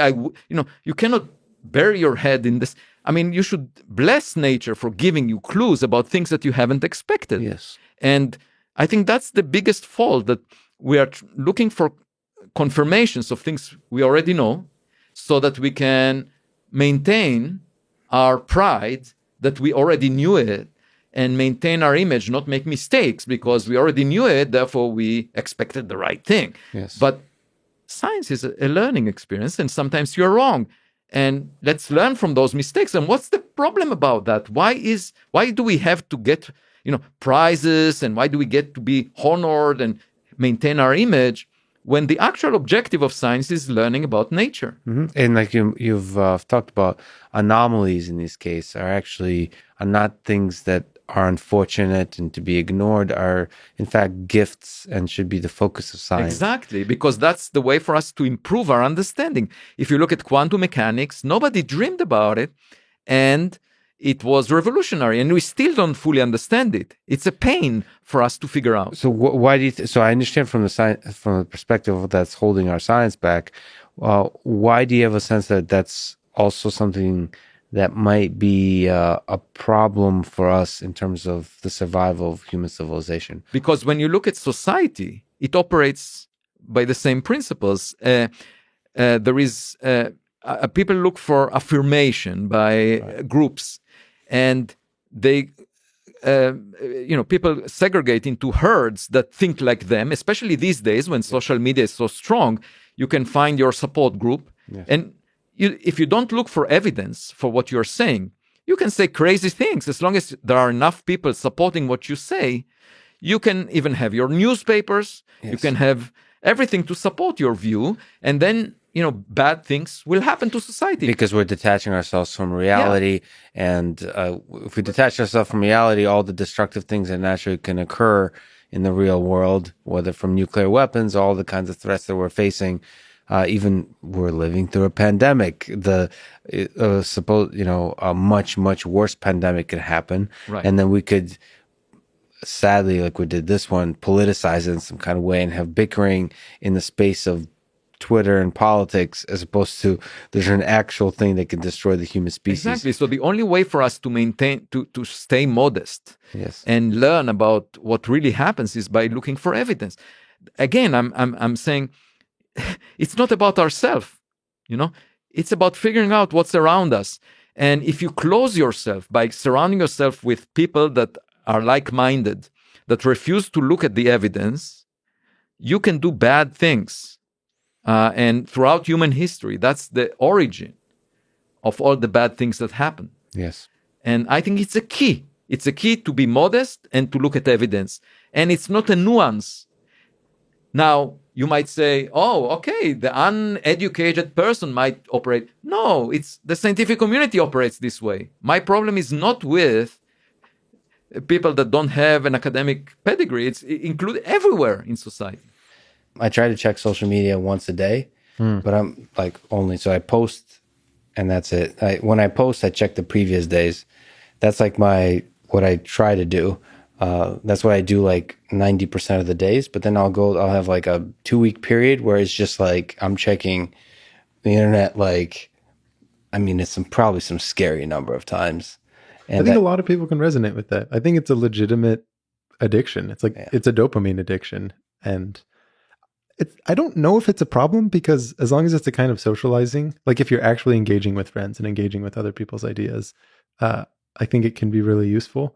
you cannot bury your head in this. I mean, you should bless nature for giving you clues about things that you haven't expected. Yes. And I think that's the biggest fault, that we are looking for confirmations of things we already know so that we can maintain our pride that we already knew it, and maintain our image, not make mistakes because we already knew it, therefore we expected the right thing. Yes. But science is a learning experience, and sometimes you're wrong. And let's learn from those mistakes. And what's the problem about that? Why do we have to get, prizes, and why do we get to be honored and maintain our image when the actual objective of science is learning about nature? Mm-hmm. And like you've talked about, anomalies in this case are not things that are unfortunate and to be ignored, are in fact gifts and should be the focus of science. Exactly, because that's the way for us to improve our understanding. If you look at quantum mechanics, nobody dreamed about it, and it was revolutionary, and we still don't fully understand it. It's a pain for us to figure out. So why do you? So I understand from the perspective of that's holding our science back. Why do you have a sense that that's also something that might be a problem for us in terms of the survival of human civilization? Because when you look at society, it operates by the same principles. There is people look for affirmation by groups, and they, people segregate into herds that think like them. Especially these days, when social media is so strong, you can find your support group, and if you don't look for evidence for what you're saying, you can say crazy things. As long as there are enough people supporting what you say, you can even have your newspapers, you can have everything to support your view, and then, bad things will happen to society. Because we're detaching ourselves from reality, and if we detach ourselves from reality, all the destructive things that naturally can occur in the real world, whether from nuclear weapons, all the kinds of threats that we're facing, even we're living through a pandemic. A much worse pandemic could happen, and then we could, sadly, like we did this one, politicize it in some kind of way and have bickering in the space of Twitter and politics, as opposed to there's an actual thing that can destroy the human species. Exactly. So the only way for us to maintain, to stay modest, and learn about what really happens is by looking for evidence. Again, I'm saying, it's not about ourselves, it's about figuring out what's around us. And if you close yourself by surrounding yourself with people that are like-minded, that refuse to look at the evidence, you can do bad things. And throughout human history, that's the origin of all the bad things that happen. Yes. And I think it's a key. It's a key to be modest and to look at evidence. And it's not a nuance. Now, you might say, oh, okay, the uneducated person might operate. No, it's the scientific community operates this way. My problem is not with people that don't have an academic pedigree. It's included everywhere in society. I try to check social media once a day, but I'm like only, so I post and that's it. When I post, I check the previous days. That's like what I try to do. That's what I do like 90% of the days, but then I'll have like a 2-week period where it's just like I'm checking the internet. It's probably some scary number of times. And I think a lot of people can resonate with that. I think it's a legitimate addiction. It's like it's a dopamine addiction, and I don't know if it's a problem, because as long as it's a kind of socializing, like if you're actually engaging with friends and engaging with other people's ideas, I think it can be really useful.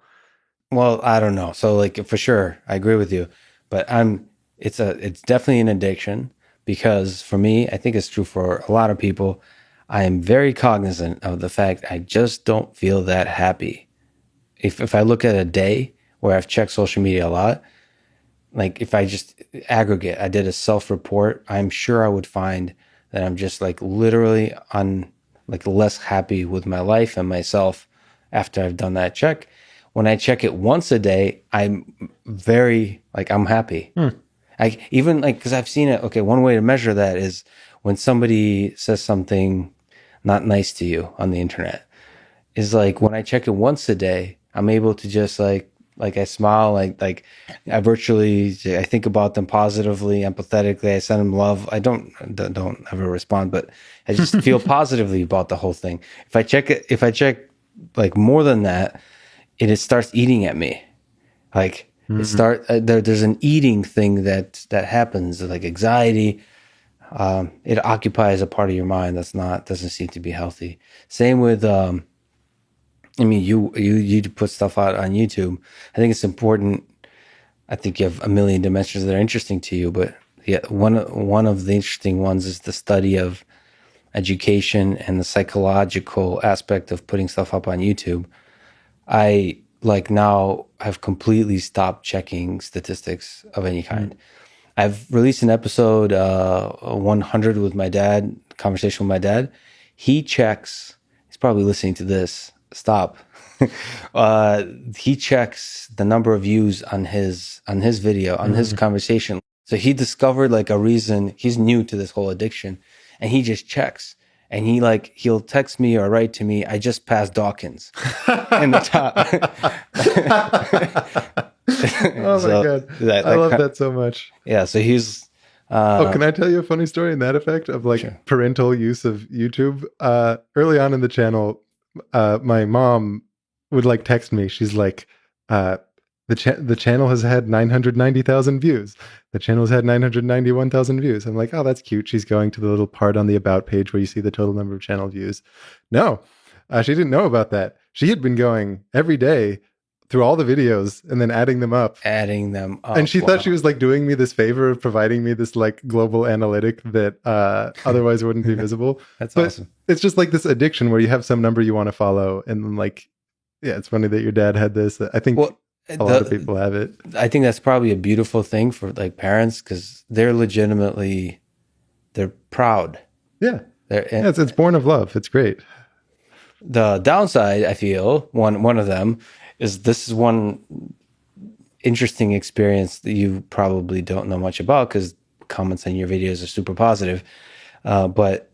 Well, I don't know. So like for sure, I agree with you, but it's definitely an addiction, because for me, I think it's true for a lot of people. I am very cognizant of the fact I just don't feel that happy. If I look at a day where I've checked social media a lot, like if I just aggregate, I did a self-report, I'm sure I would find that I'm just like literally less happy with my life and myself after I've done that check. When I check it once a day, I'm very I'm happy. Because I've seen it. Okay, one way to measure that is when somebody says something not nice to you on the internet, is like when I check it once a day, I'm able to just like I smile, like I think about them positively, empathetically. I send them love. I don't ever respond, but I just feel positively about the whole thing. If I check like more than that, it starts eating at me. Like there's an eating thing that happens, like anxiety. It occupies a part of your mind doesn't seem to be healthy. Same with I mean, you put stuff out on YouTube. I think it's important. I think you have a million dimensions that are interesting to you, but yeah, one of the interesting ones is the study of education and the psychological aspect of putting stuff up on YouTube. I now have completely stopped checking statistics of any kind. I've released an episode 100 with my dad, conversation with my dad. He checks. He's probably listening to this. Stop. He checks the number of views on his video, on his conversation. So he discovered like a reason. He's new to this whole addiction, and he just checks. And he'll text me or write to me, I just passed Dawkins in the top. Oh my God. I love that so much. Yeah. So he's, can I tell you a funny story in that effect of parental use of YouTube? Early on in the channel, my mom would text me. She's like, the channel has had 990,000 views. The channel has had 991,000 views. I'm like, oh, that's cute. She's going to the little part on the about page where you see the total number of channel views. No, she didn't know about that. She had been going every day through all the videos and then adding them up. And she thought she was doing me this favor of providing me this global analytic that otherwise wouldn't be visible. That's awesome. It's just this addiction where you have some number you want to follow. And then it's funny that your dad had this. I think a lot of people have it. I think that's probably a beautiful thing for parents because they're proud. Yeah. It's born of love. It's great. The downside, I feel, one of them is this is one interesting experience that you probably don't know much about because comments on your videos are super positive. But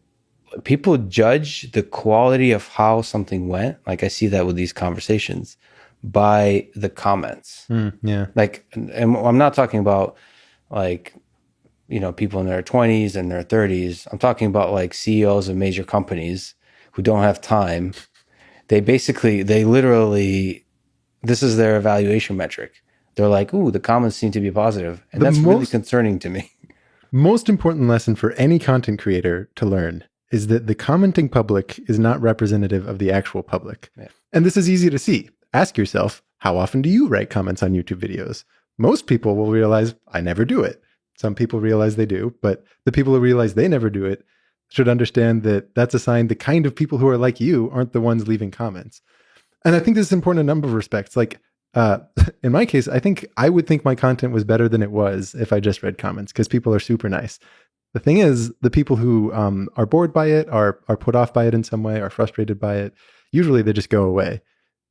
people judge the quality of how something went. Like I see that with these conversations by the comments. Yeah. And I'm not talking about people in their 20s and their 30s. I'm talking about CEOs of major companies who don't have time. They literally, this is their evaluation metric. They're like, ooh, the comments seem to be positive. And that's really concerning to me. Most important lesson for any content creator to learn is that the commenting public is not representative of the actual public. Yeah. And this is easy to see. Ask yourself, how often do you write comments on YouTube videos? Most people will realize, I never do it. Some people realize they do, but the people who realize they never do it should understand that that's a sign the kind of people who are like you aren't the ones leaving comments. And I think this is important in a number of respects. In my case, I think I would think my content was better than it was if I just read comments because people are super nice. The thing is, the people who are bored by it, are put off by it in some way, are frustrated by it, usually they just go away.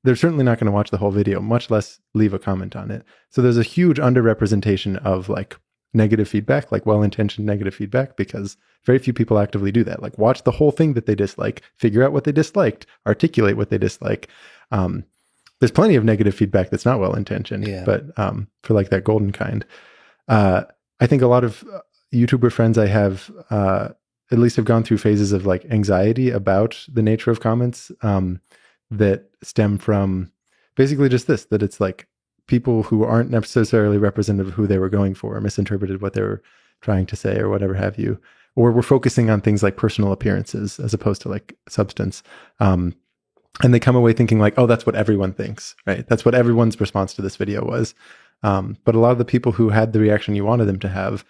They're certainly not going to watch the whole video, much less leave a comment on it. So there's a huge underrepresentation of negative feedback, well-intentioned negative feedback, because very few people actively do that. Watch the whole thing that they dislike, figure out what they disliked, articulate what they dislike. There's plenty of negative feedback that's not well-intentioned, but for that golden kind. I think a lot of YouTuber friends I have at least have gone through phases of anxiety about the nature of comments that stem from basically just this, that it's people who aren't necessarily representative of who they were going for, or misinterpreted what they were trying to say or whatever have you, or we're focusing on things like personal appearances as opposed to substance. And they come away thinking oh, that's what everyone thinks, right? That's what everyone's response to this video was. But a lot of the people who had the reaction you wanted them to have,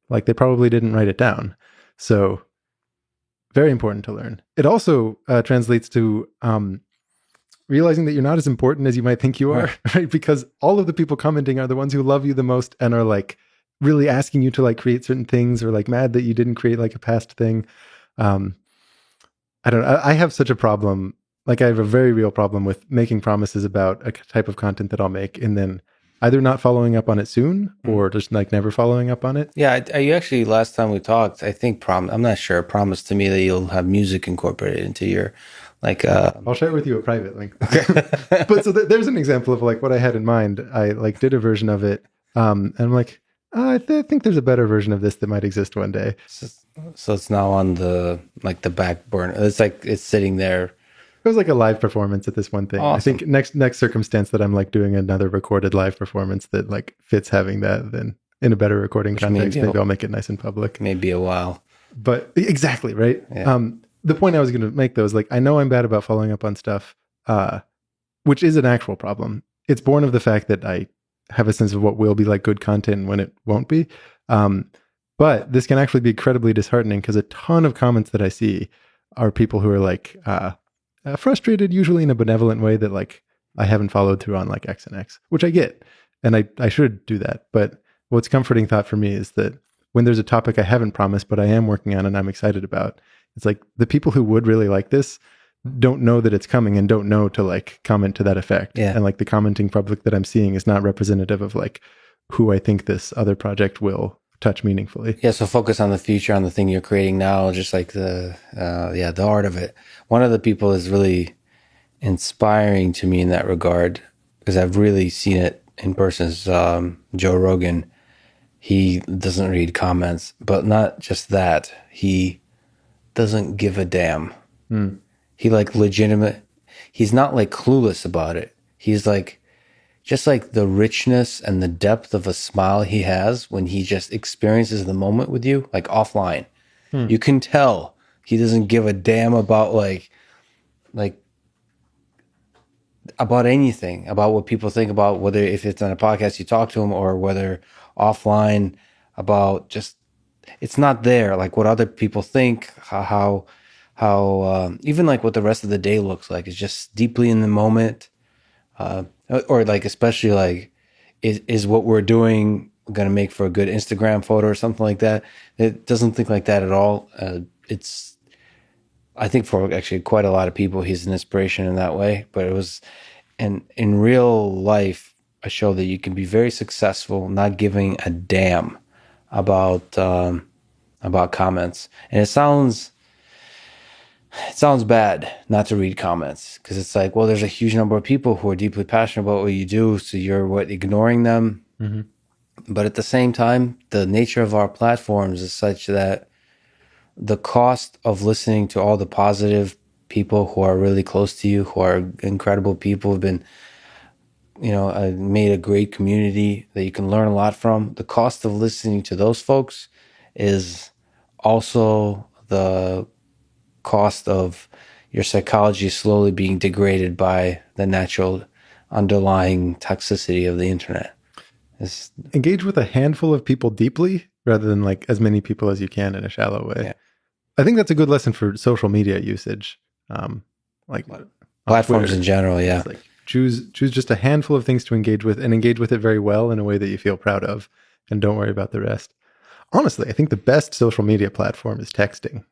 they probably didn't write it down. So very important to learn. It also translates to realizing that you're not as important as you might think you are, right? Because all of the people commenting are the ones who love you the most and are really asking you to create certain things, or mad that you didn't create a past thing. I don't know. I have such a problem. I have a very real problem with making promises about a type of content that I'll make and then either not following up on it soon or just like never following up on it. Yeah, you actually, last time we talked, I think I'm not sure, promised to me that you'll have music incorporated into your, like, I'll share with you a private link. But so there's an example of like what I had in mind. I like did a version of it, and I'm like, I think there's a better version of this that might exist one day. So it's now on the back burner. It's like it's sitting there. It was like a live performance at this one thing. Awesome. I think next circumstance that I'm like doing another recorded live performance that like fits having that, then in a better recording context, maybe I'll make it nice in public. Maybe a while. But exactly, right? Yeah. The point I was going to make though is like, I know I'm bad about following up on stuff, which is an actual problem. It's born of the fact that I have a sense of what will be like good content and when it won't be. But this can actually be incredibly disheartening because a ton of comments that I see are people who are like, frustrated, usually in a benevolent way that like I haven't followed through on like X and X, which I get, and I should do that. But what's comforting thought for me is that when there's a topic I haven't promised but I am working on and I'm excited about, it's like the people who would really like this don't know that it's coming and don't know to like comment to that effect. Yeah. And like the commenting public that I'm seeing is not representative of like who I think this other project will touch meaningfully. Yeah, so focus on the future, on the thing you're creating now, just like the art of it. One of the people is really inspiring to me in that regard because I've really seen it in person. Is Joe Rogan. He doesn't read comments, but not just that. He doesn't give a damn. He like legitimate. He's not like clueless about it. He's like, just like the richness and the depth of a smile he has when he just experiences the moment with you, like offline. You can tell he doesn't give a damn about like about anything, about what people think about, whether if it's on a podcast you talk to him or whether offline, about just, it's not there. Like what other people think, how even like what the rest of the day looks like is just deeply in the moment. Or like, especially like, is what we're doing going to make for a good Instagram photo or something like that? It doesn't think like that at all. I think for actually quite a lot of people, he's an inspiration in that way. But it was, and in real life, a show that you can be very successful, not giving a damn about comments. And it sounds bad not to read comments because it's like, well, there's a huge number of people who are deeply passionate about what you do. So you're ignoring them. Mm-hmm. But at the same time, the nature of our platforms is such that the cost of listening to all the positive people who are really close to you, who are incredible people, who've been, made a great community that you can learn a lot from. The cost of listening to those folks is also the cost of your psychology slowly being degraded by the natural underlying toxicity of the internet. Engage with a handful of people deeply rather than like as many people as you can in a shallow way. Yeah. I think that's a good lesson for social media usage. Like platforms Twitter, in general. Yeah. Like choose just a handful of things to engage with and engage with it very well in a way that you feel proud of, and don't worry about the rest. Honestly, I think the best social media platform is texting.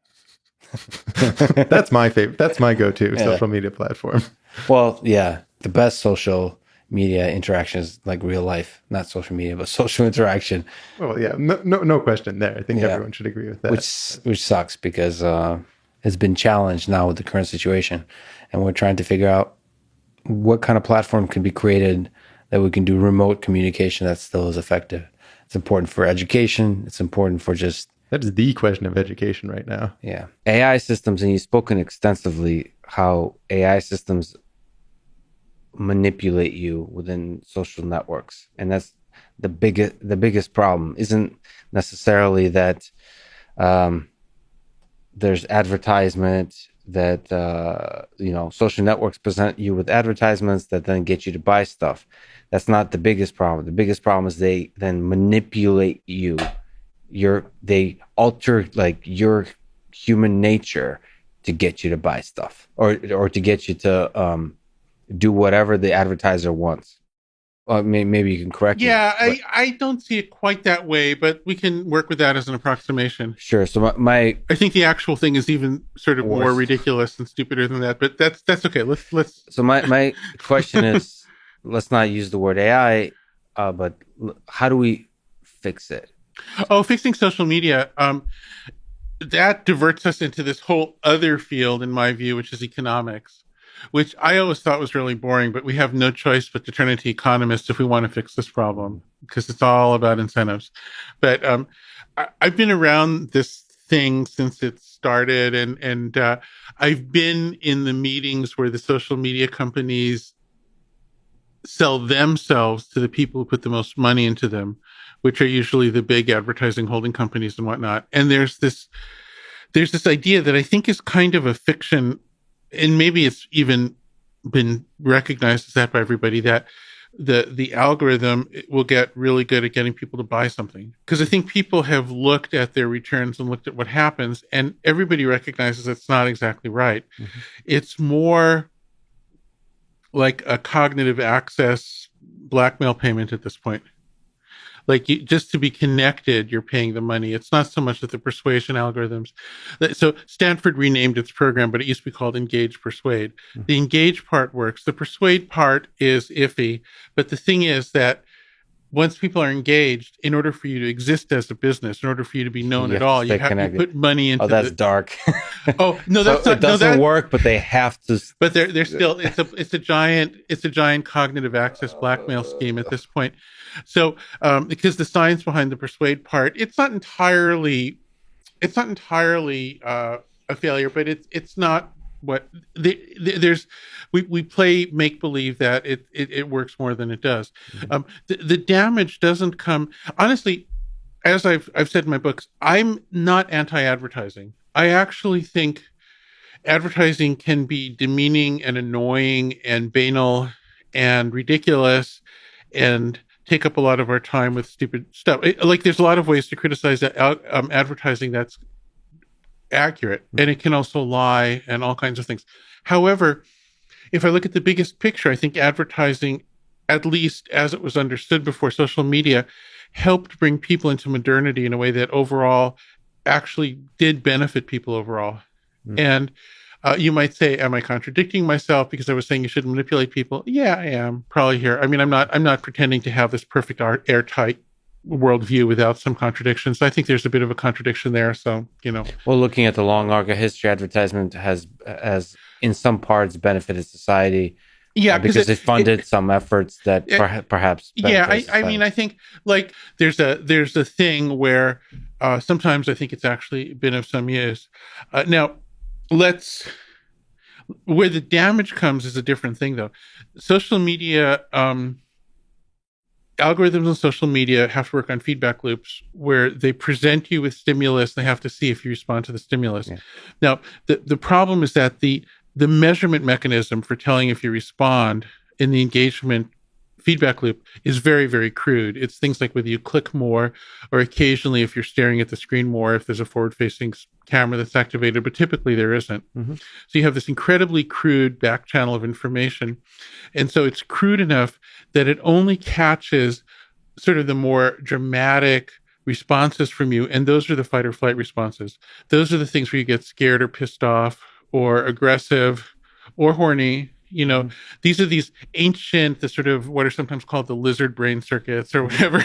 That's my favorite. That's my go-to social media platform. Well, yeah, the best social media interaction is like real life, not social media, but social interaction. Well, yeah, no question there. I think everyone should agree with that. Which sucks because it's been challenged now with the current situation, and we're trying to figure out what kind of platform can be created that we can do remote communication that still is effective. It's important for education. It's important for just. That is the question of education right now. Yeah. AI systems, and you've spoken extensively how AI systems manipulate you within social networks. And that's the biggest problem. Isn't necessarily that there's advertisement that, social networks present you with advertisements that then get you to buy stuff. That's not the biggest problem. The biggest problem is they then manipulate you. They alter like your human nature to get you to buy stuff or to get you to do whatever the advertiser wants. Maybe you can correct me. Yeah, I don't see it quite that way, but we can work with that as an approximation. Sure. So I think the actual thing is even sort of more ridiculous and stupider than that, but that's okay. Let's. So my question is, let's not use the word AI. but how do we fix it? Oh, fixing social media. That diverts us into this whole other field, in my view, which is economics, which I always thought was really boring, but we have no choice but to turn into economists if we want to fix this problem, because it's all about incentives. But I've been around this thing since it started, and I've been in the meetings where the social media companies sell themselves to the people who put the most money into them, which are usually the big advertising holding companies and whatnot. And there's this idea that I think is kind of a fiction, and maybe it's even been recognized as that by everybody, that the algorithm will get really good at getting people to buy something. Because I think people have looked at their returns and looked at what happens, and everybody recognizes it's not exactly right. Mm-hmm. It's more like a cognitive access blackmail payment at this point. Like, just to be connected, you're paying the money. It's not so much that the persuasion algorithms. So Stanford renamed its program, but it used to be called Engage Persuade. Mm-hmm. The engage part works. The persuade part is iffy. But the thing is that once people are engaged, in order for you to exist as a business, in order for you to be known at all, you have to put money into. Oh, that's dark. Oh no, that's so not. It doesn't work, but they have to. But they're still. It's a giant cognitive access blackmail scheme at this point. So because the science behind the persuade part, it's not entirely a failure, but it's not what there's. We play make believe that it works more than it does. Mm-hmm. The damage doesn't come, honestly. As I've said in my books, I'm not anti-advertising. I actually think advertising can be demeaning and annoying and banal and ridiculous and take up a lot of our time with stupid stuff. Like, there's a lot of ways to criticize advertising that's accurate, and it can also lie and all kinds of things. However, if I look at the biggest picture, I think advertising, at least as it was understood before social media, helped bring people into modernity in a way that overall actually did benefit people overall. Mm. And you might say, am I contradicting myself because I was saying you shouldn't manipulate people? Yeah, I am probably here. I mean, I'm not pretending to have this perfect airtight worldview without some contradictions. I think there's a bit of a contradiction there. So, Well, looking at the long arc of history, advertisement has in some parts benefited society. Yeah, because it funded some efforts that perhaps. Yeah, I mean, I think like there's a thing where sometimes I think it's actually been of some use. Now, where the damage comes is a different thing, though. Social media, algorithms on social media have to work on feedback loops where they present you with stimulus. They have to see if you respond to the stimulus. Yeah. Now, the problem is that the measurement mechanism for telling if you respond in the engagement feedback loop is very, very crude. It's things like whether you click more, or occasionally if you're staring at the screen more, if there's a forward-facing camera that's activated, but typically there isn't. Mm-hmm. So you have this incredibly crude back channel of information. And so it's crude enough that it only catches sort of the more dramatic responses from you. And those are the fight or flight responses. Those are the things where you get scared or pissed off or aggressive or horny. These are these ancient, the sort of what are sometimes called the lizard brain circuits or whatever,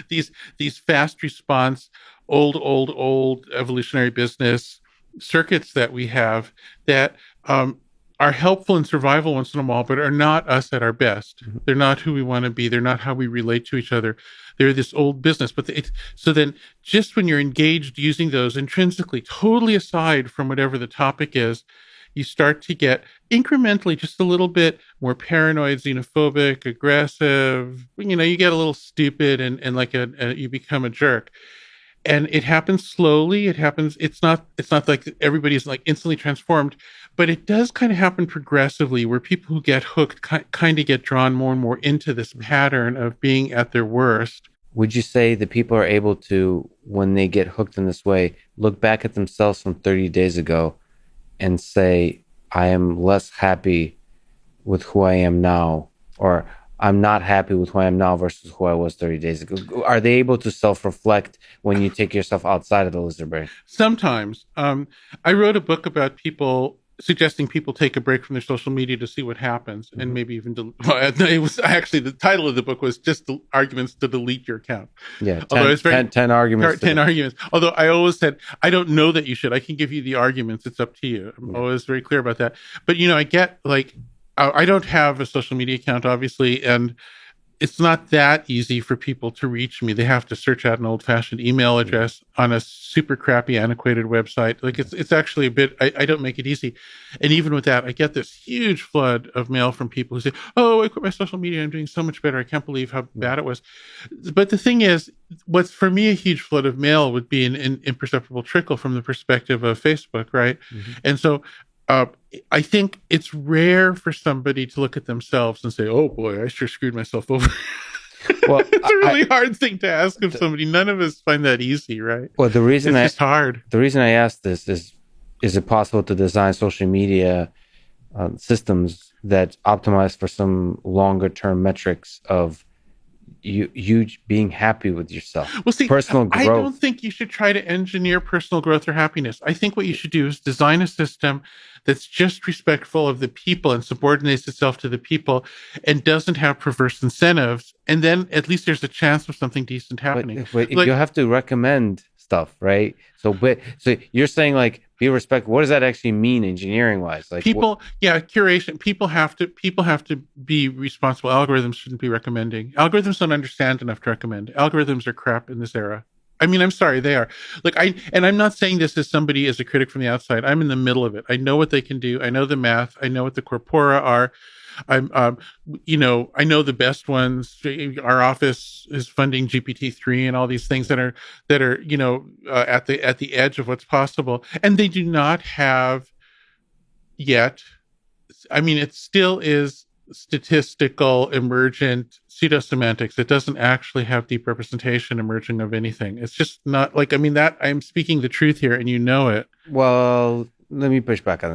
these fast response, old evolutionary business circuits that we have that are helpful in survival once in a while, but are not us at our best. Mm-hmm. They're not who we want to be. They're not how we relate to each other. They're this old business. But so then just when you're engaged using those intrinsically, totally aside from whatever the topic is, you start to get incrementally just a little bit more paranoid, xenophobic, aggressive. You get a little stupid and like you become a jerk. And it happens slowly. It's not like everybody's like instantly transformed, but it does kind of happen progressively where people who get hooked kind of get drawn more and more into this pattern of being at their worst. Would you say that people are able to, when they get hooked in this way, look back at themselves from 30 days ago and say, I am less happy with who I am now, or I'm not happy with who I am now versus who I was 30 days ago? Are they able to self-reflect when you take yourself outside of the lizard brain? Sometimes. I wrote a book about people suggesting people take a break from their social media to see what happens, and maybe even it was actually, the title of the book was just the arguments to delete your account. Yeah, 10 arguments. 10 arguments. Although I always said, I don't know that you should. I can give you the arguments. It's up to you. I'm always very clear about that. But, I get I don't have a social media account, obviously, and it's not that easy for people to reach me. They have to search out an old-fashioned email address on a super crappy, antiquated website. It's actually a bit, I don't make it easy. And even with that, I get this huge flood of mail from people who say, oh, I quit my social media. I'm doing so much better. I can't believe how bad it was. But the thing is, what's for me a huge flood of mail would be an imperceptible trickle from the perspective of Facebook, right? And so I think it's rare for somebody to look at themselves and say, oh boy, I sure screwed myself over. Well, it's a really hard thing to ask of somebody. None of us find that easy, right? Well, it's just hard. The reason I asked this is it possible to design social media systems that optimize for some longer term metrics of you being happy with yourself? Well, see, personal growth. I don't think you should try to engineer personal growth or happiness. I think what you should do is design a system that's just respectful of the people and subordinates itself to the people and doesn't have perverse incentives. And then at least there's a chance of something decent happening. But you have to recommend stuff, right? So you're saying be respectful. What does that actually mean engineering wise? Curation. People have to be responsible. Algorithms shouldn't be recommending. Algorithms don't understand enough to recommend. Algorithms are crap in this era. I mean, I'm sorry, they are. I'm not saying this as somebody as a critic from the outside. I'm in the middle of it. I know what they can do. I know the math. I know what the corpora are. I know the best ones. Our office is funding GPT-3 and all these things that are at the edge of what's possible, and they do not have yet. I mean, it still is statistical emergent pseudosemantics. It doesn't actually have deep representation emerging of anything. It's just not that I'm speaking the truth here, and you know it. Well, let me push back on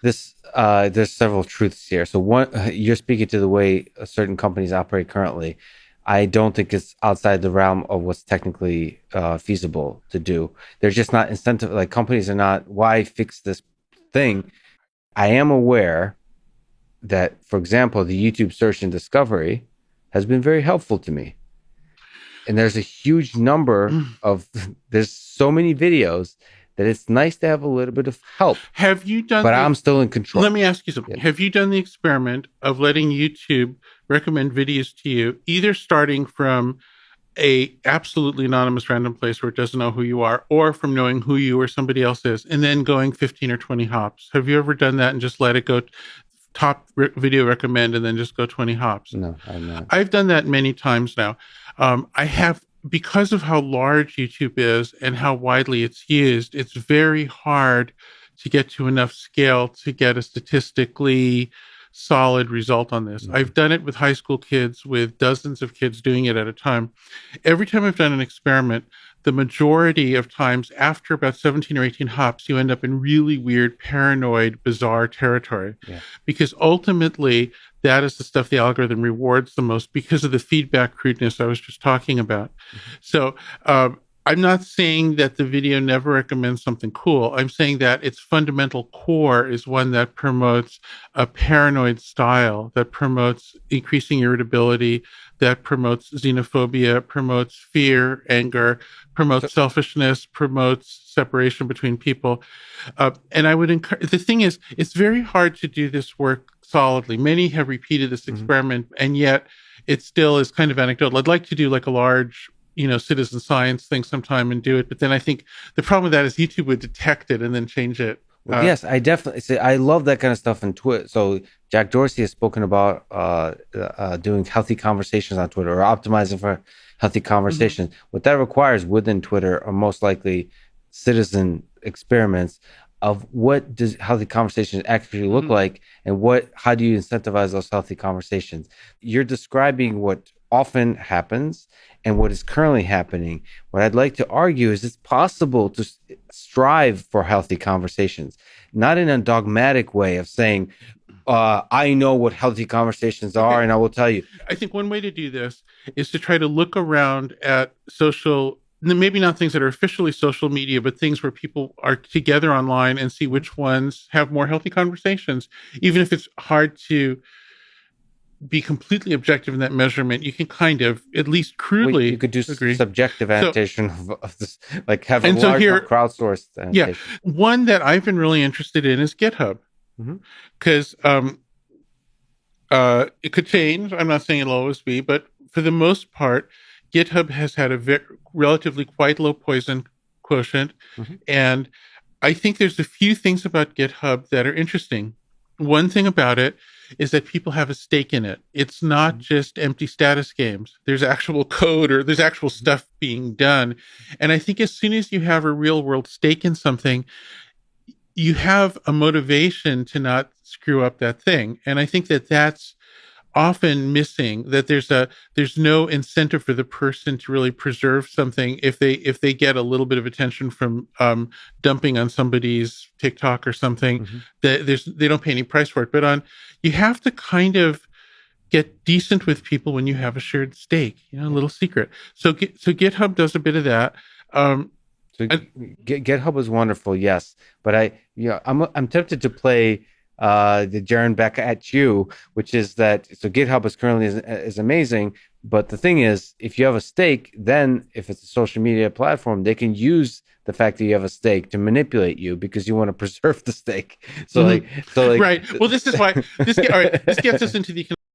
this. There's several truths here. So one, you're speaking to the way certain companies operate currently. I don't think it's outside the realm of what's technically feasible to do. They're just not incentive. Companies are not. Why fix this thing? I am aware that, for example, the YouTube search and discovery has been very helpful to me. And there's a huge number there's so many videos that it's nice to have a little bit of help. Have you done? But I'm still in control. Let me ask you something. Yeah. Have you done the experiment of letting YouTube recommend videos to you, either starting from a absolutely anonymous random place where it doesn't know who you are, or from knowing who you or somebody else is, and then going 15 or 20 hops? Have you ever done that and just let it go top video recommend and then just go 20 hops? No, I'm not. I've done that many times now. I have, because of how large YouTube is and how widely it's used, it's very hard to get to enough scale to get a statistically solid result on this. I've done it with high school kids, with dozens of kids doing it at a time. Every time I've done an experiment, the majority of times after about 17 or 18 hops, you end up in really weird, paranoid, bizarre territory. Yeah. Because ultimately, that is the stuff the algorithm rewards the most because of the feedback crudeness I was just talking about. So I'm not saying that the video never recommends something cool. I'm saying that its fundamental core is one that promotes a paranoid style, that promotes increasing irritability, that promotes xenophobia, promotes fear, anger, promotes selfishness, promotes separation between people. And I would encourage, the thing is, it's very hard to do this work solidly. Many have repeated this experiment, and yet it still is kind of anecdotal. I'd like to do a large citizen science thing sometime and do it. But then I think the problem with that is YouTube would detect it and then change it. Well, yes, I definitely say I love that kind of stuff in Twitter. So Jack Dorsey has spoken about doing healthy conversations on Twitter or optimizing for healthy conversations. What that requires within Twitter are most likely citizen experiments of what does healthy conversations actually look like, and how do you incentivize those healthy conversations? You're describing what often happens and what is currently happening. What I'd like to argue is it's possible to strive for healthy conversations, not in a dogmatic way of saying, I know what healthy conversations are, and I will tell you. I think one way to do this is to try to look around at social maybe not things that are officially social media, but things where people are together online and see which ones have more healthy conversations. Even if it's hard to be completely objective in that measurement, you can kind of, at least crudely, you could do subjective annotation of this, like have a and so large here, crowdsourced annotation. Yeah, one that I've been really interested in is GitHub, because it could change. I'm not saying it'll always be, but for the most part, GitHub has had a relatively quite low poison quotient, and I think there's a few things about GitHub that are interesting. One thing about it is that people have a stake in it. It's not just empty status games. There's actual code, or there's actual stuff being done. And I think as soon as you have a real world stake in something, you have a motivation to not screw up that thing. And I think that that's often missing, that there's no incentive for the person to really preserve something if they get a little bit of attention from dumping on somebody's TikTok or something. That they don't pay any price for it. But you have to kind of get decent with people when you have a shared stake, a little secret. So GitHub does a bit of that. GitHub is wonderful, yes, but I'm tempted to play the Jaron back at you, which is that GitHub is currently is amazing, but the thing is, if you have a stake, then if it's a social media platform, they can use the fact that you have a stake to manipulate you because you want to preserve the stake. So right. Well, this is why this gets us into the